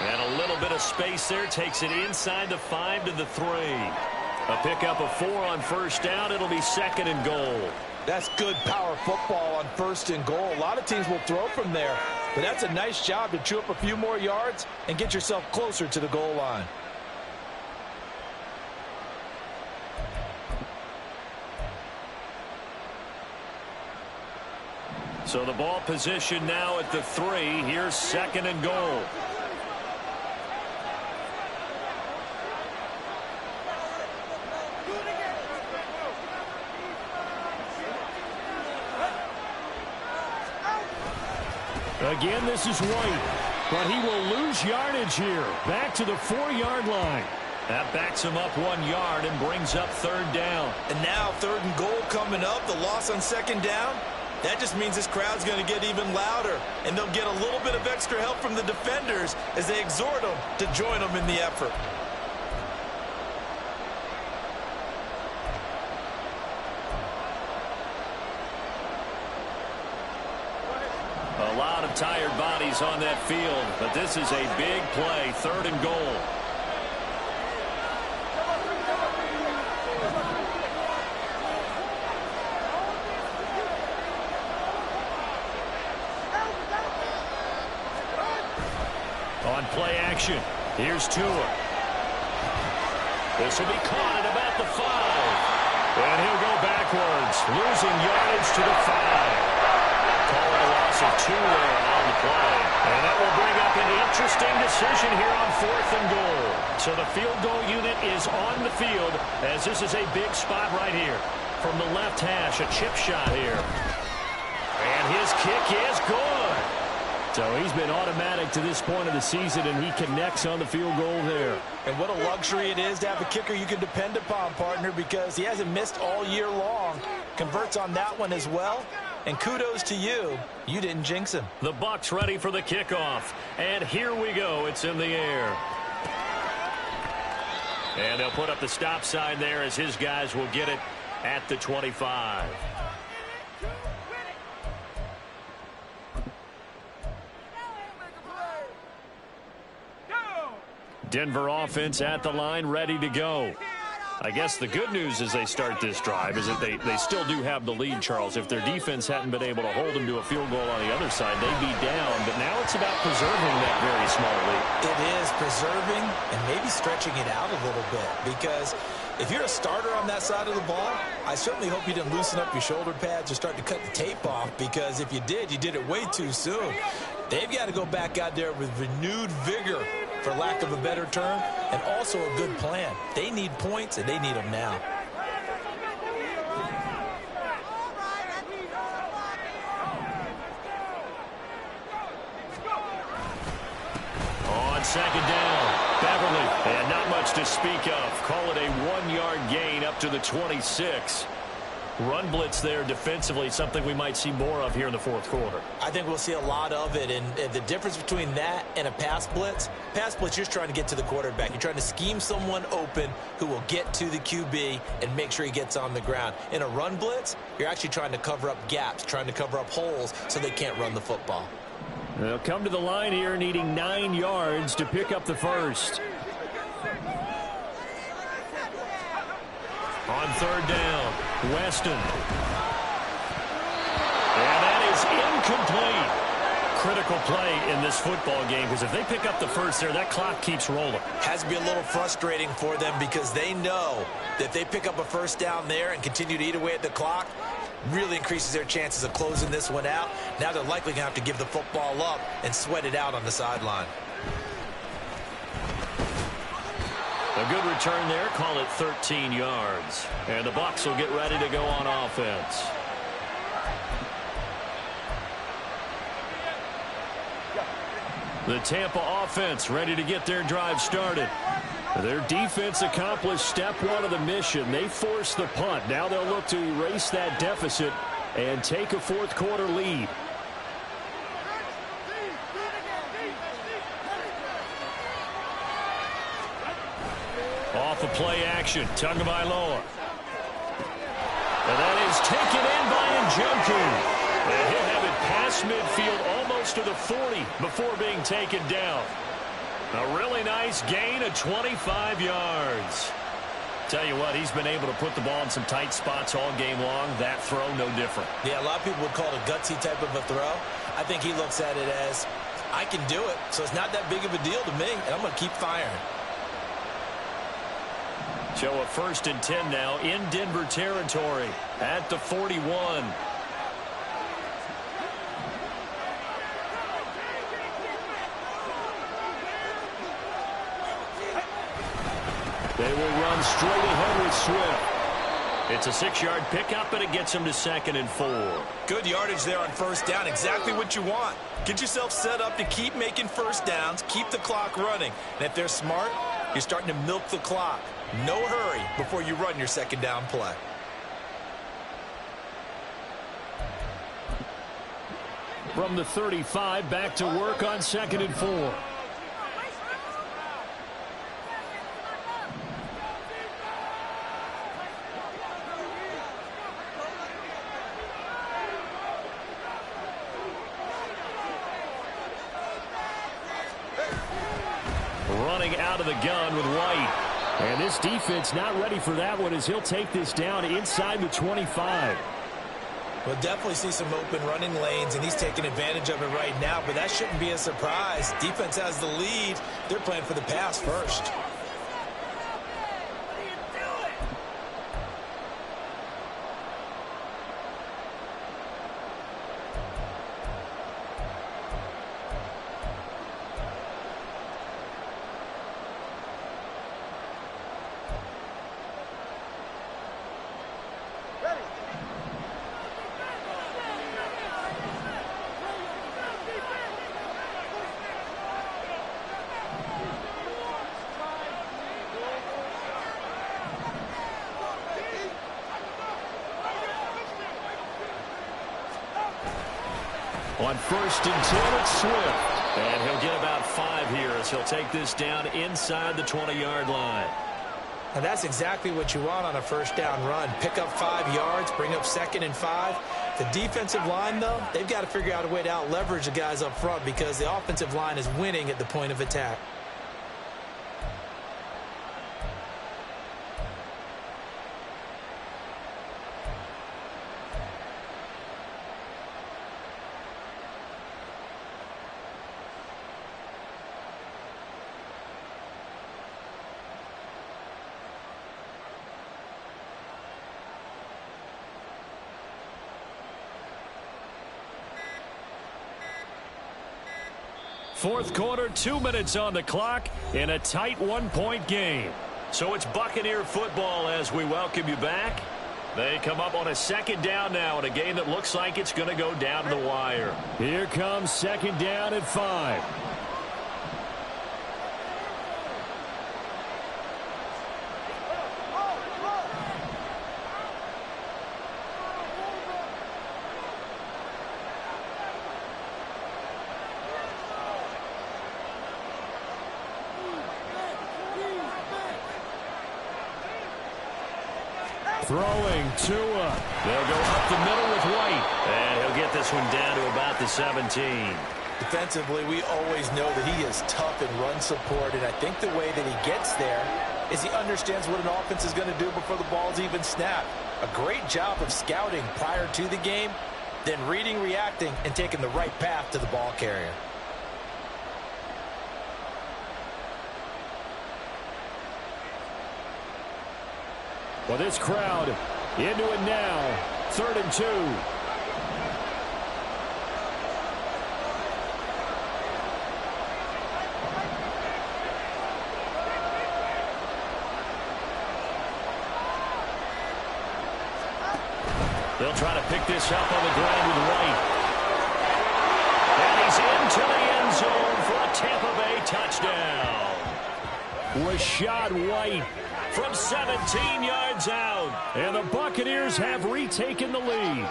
And a little bit of space there. Takes it inside the 5 to the 3. A pickup of 4 on 1st down. It'll be 2nd and goal. That's good power football on 1st and goal. A lot of teams will throw from there, but that's a nice job to chew up a few more yards and get yourself closer to the goal line. So the ball position now at the 3. Here's 2nd and goal. Again, this is White, but he will lose yardage here. Back to the 4-yard line. That backs him up 1 yard and brings up 3rd down. And now 3rd and goal coming up. The loss on 2nd down. That just means this crowd's going to get even louder, and they'll get a little bit of extra help from the defenders as they exhort them to join them in the effort. A lot of tired bodies on that field, but this is a big play, 3rd and goal. On play action, here's Tua. This will be caught at about the 5. And he'll go backwards, losing yardage to the 5. Call it a loss of 2 there on the play. And that will bring up an interesting decision here on 4th and goal. So the field goal unit is on the field as this is a big spot right here. From the left hash, a chip shot here. And his kick is good. So he's been automatic to this point of the season, and he connects on the field goal there. And what a luxury it is to have a kicker you can depend upon, partner, because he hasn't missed all year long. Converts on that one as well. And kudos to you. You didn't jinx him. The Bucs ready for the kickoff. And here we go. It's in the air. And they'll put up the stop sign there as his guys will get it at the 25. Denver offense at the line, ready to go. I guess the good news as they start this drive is that they still do have the lead, Charles. If their defense hadn't been able to hold them to a field goal on the other side, they'd be down. But now it's about preserving that very small lead. It is preserving and maybe stretching it out a little bit, because if you're a starter on that side of the ball, I certainly hope you didn't loosen up your shoulder pads or start to cut the tape off, because if you did, you did it way too soon. They've got to go back out there with renewed vigor, for lack of a better term, and also a good plan. They need points, and they need them now. On second down, Beverly. And not much to speak of. Call it a 1-yard gain up to the 26. Run blitz there defensively, something we might see more of here in the fourth quarter. I think we'll see a lot of it, and the difference between that and a pass blitz, you're just trying to get to the quarterback. You're trying to scheme someone open who will get to the QB and make sure he gets on the ground. In a run blitz, you're actually trying to cover up gaps, trying to cover up holes so they can't run the football. They'll come to the line here needing 9 yards to pick up the first. On third down, Weston. And that is incomplete. Critical play in this football game, because if they pick up the first there, that clock keeps rolling. Has to be a little frustrating for them because they know that if they pick up a first down there and continue to eat away at the clock, really increases their chances of closing this one out. Now they're likely going to have to give the football up and sweat it out on the sideline. A good return there. Call it 13 yards. And the Bucs will get ready to go on offense. The Tampa offense ready to get their drive started. Their defense accomplished step one of the mission. They forced the punt. Now they'll look to erase that deficit and take a fourth quarter lead. Off of play action, Tagovailoa. And that is taken in by Njoku. And he'll have it past midfield almost to the 40 before being taken down. A really nice gain of 25 yards. Tell you what, he's been able to put the ball in some tight spots all game long. That throw, no different. Yeah, a lot of people would call it a gutsy type of a throw. I think he looks at it as, I can do it, so it's not that big of a deal to me, and I'm going to keep firing. So a 1st and 10 now in Denver territory at the 41. They will run straight ahead with Swift. It's a 6-yard pickup, and it gets them to 2nd and 4. Good yardage there on first down. Exactly what you want. Get yourself set up to keep making first downs, keep the clock running. And if they're smart, you're starting to milk the clock. No hurry before you run your second down play. From the 35, back to work on 2nd and 4. Running out of the gun with White. And this defense not ready for that one as he'll take this down inside the 25. We'll definitely see some open running lanes, and he's taking advantage of it right now, but that shouldn't be a surprise. Defense has the lead. They're playing for the pass first. On 1st and 10, it's Swift. And he'll get about 5 here as he'll take this down inside the 20-yard line. And that's exactly what you want on a first down run. Pick up 5 yards, bring up 2nd and 5. The defensive line, though, they've got to figure out a way to out-leverage the guys up front because the offensive line is winning at the point of attack. Fourth quarter, 2 minutes on the clock in a tight 1-point game. So it's Buccaneer football as we welcome you back. They come up on a 2nd down now in a game that looks like it's going to go down to the wire. Here comes 2nd down and 5. Throwing Tua. They'll go up the middle with White. And he'll get this one down to about the 17. Defensively, we always know that he is tough in run support, and I think the way that he gets there is he understands what an offense is going to do before the ball's even snapped. A great job of scouting prior to the game, then reading, reacting, and taking the right path to the ball carrier. Well, this crowd into it now. 3rd and 2. They'll try to pick this up on the ground with White. And he's into the end zone for a Tampa Bay touchdown. Rachaad White from 17 yards out. And the Buccaneers have retaken the lead.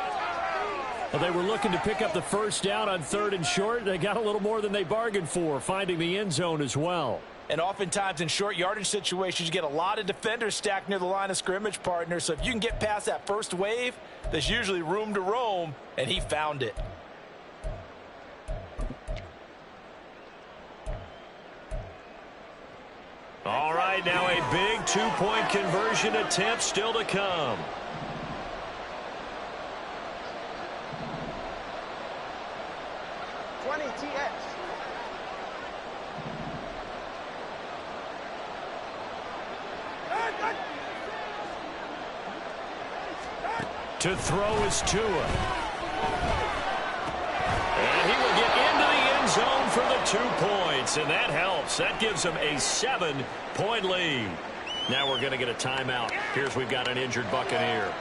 Well, they were looking to pick up the first down on 3rd and short. They got a little more than they bargained for, finding the end zone as well. And oftentimes in short yardage situations, you get a lot of defenders stacked near the line of scrimmage, partner. So if you can get past that first wave, there's usually room to roam, and he found it. All right, now a big two-point conversion attempt still to come. To throw is Tua. And he will get into the end zone for the 2 points, and that helps. That gives him a 7-point lead. Now we're going to get a timeout. Here's we've got an injured Buccaneer.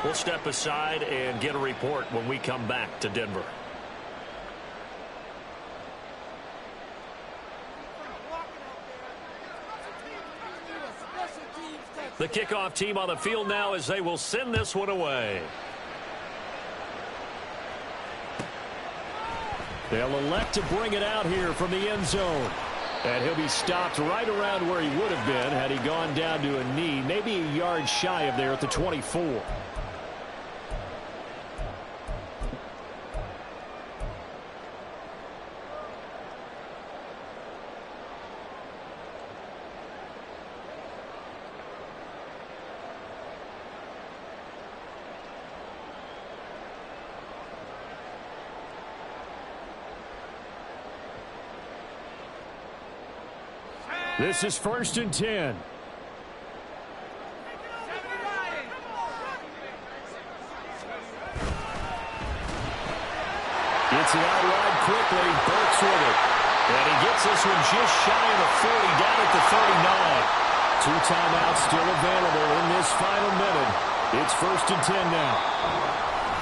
We'll step aside and get a report when we come back to Denver. The kickoff team on the field now as they will send this one away. They'll elect to bring it out here from the end zone. And he'll be stopped right around where he would have been had he gone down to a knee, maybe a yard shy of there at the 24. This is 1st and 10. Gets it out wide quickly. Burks with it. And he gets this one just shy of the 40, down at the 39. 2 timeouts still available in this final minute. It's 1st and 10 now.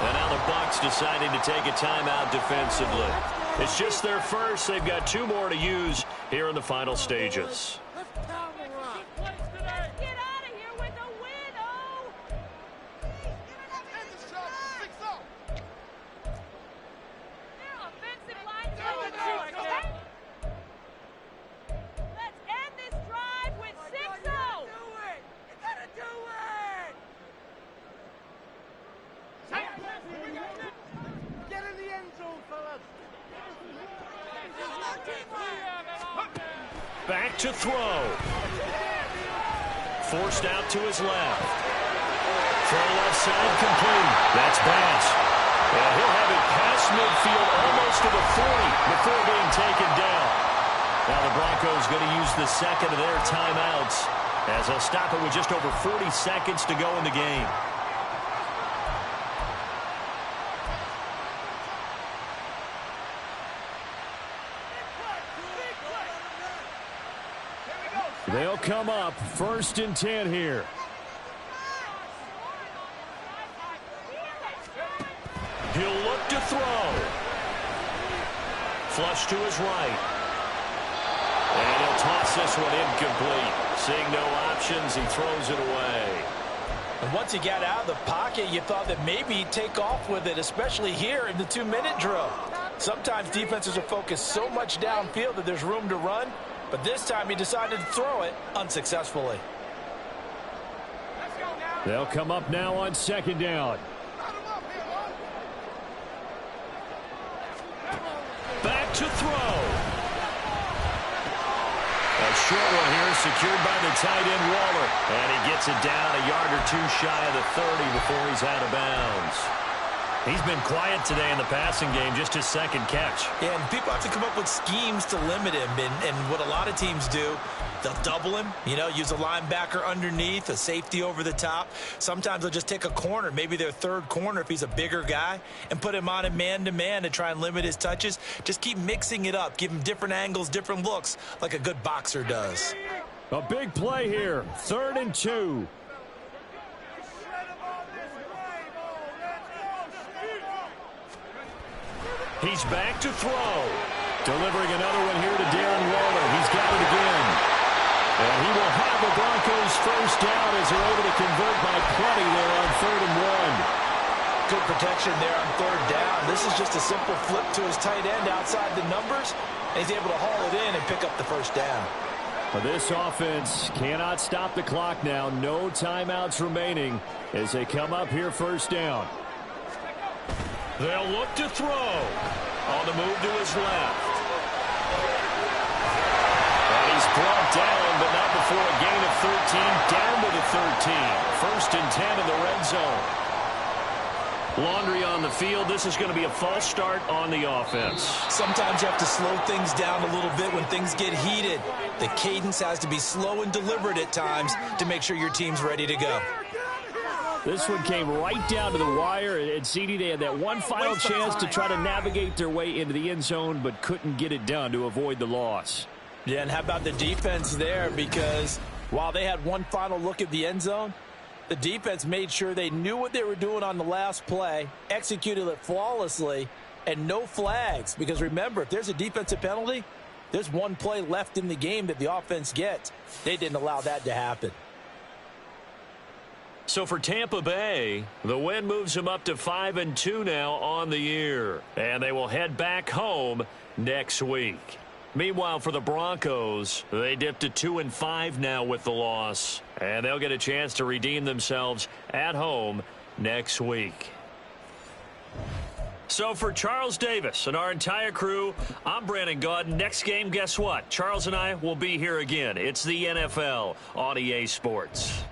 And now the Bucs deciding to take a timeout defensively. It's just their first. They've got 2 more to use here in the final stages. Let's get out of here with a win, oh! Their offensive line's going to Let's end this drive with 6-0. You gotta do it! Get in the end zone, fellas. Back to throw. Forced out to his left. Throw left side complete. That's Bass. And he'll have it past midfield almost to the 40 before being taken down. Now the Broncos going to use the second of their timeouts as they'll stop it with just over 40 seconds to go in the game. They'll come up 1st and 10 here. He'll look to throw. Flush to his right. And he'll toss this one incomplete. Seeing no options, he throws it away. And once he got out of the pocket, you thought that maybe he'd take off with it, especially here in the 2-minute drill. Sometimes defenses are focused so much downfield that there's room to run. But this time he decided to throw it unsuccessfully. Let's go now. They'll come up now on second down. Back to throw. A short one here secured by the tight end Waller. And he gets it down a yard or two shy of the 30 before he's out of bounds. He's been quiet today in the passing game, just his second catch. Yeah, and people have to come up with schemes to limit him. And what a lot of teams do, they'll double him, use a linebacker underneath, a safety over the top. Sometimes they'll just take a corner, maybe their third corner if he's a bigger guy, and put him on a man-to-man to try and limit his touches. Just keep mixing it up, give him different angles, different looks, like a good boxer does. A big play here, 3rd and 2. He's back to throw. Delivering another one here to Darren Waller. He's got it again. And he will have the Broncos first down as they're able to convert by plenty there on 3rd and 1. Good protection there on 3rd down. This is just a simple flip to his tight end outside the numbers, and he's able to haul it in and pick up the first down. This offense cannot stop the clock now. No timeouts remaining as they come up here first down. They'll look to throw. On the move to his left. And he's brought down, but not before a gain of 13. Down to the 13. 1st and 10 in the red zone. Laundry on the field. This is going to be a false start on the offense. Sometimes you have to slow things down a little bit when things get heated. The cadence has to be slow and deliberate at times to make sure your team's ready to go. This one came right down to the wire, and CD, they had that one final chance to try to navigate their way into the end zone, but couldn't get it done to avoid the loss. Yeah, and how about the defense there? Because while they had one final look at the end zone, the defense made sure they knew what they were doing on the last play, executed it flawlessly, and no flags. Because remember, if there's a defensive penalty, there's one play left in the game that the offense gets. They didn't allow that to happen. So for Tampa Bay, the win moves them up to 5-2 now on the year. And they will head back home next week. Meanwhile, for the Broncos, they dipped to 2-5 now with the loss. And they'll get a chance to redeem themselves at home next week. So for Charles Davis and our entire crew, I'm Brandon Gaudin. Next game, guess what? Charles and I will be here again. It's the NFL on EA Sports.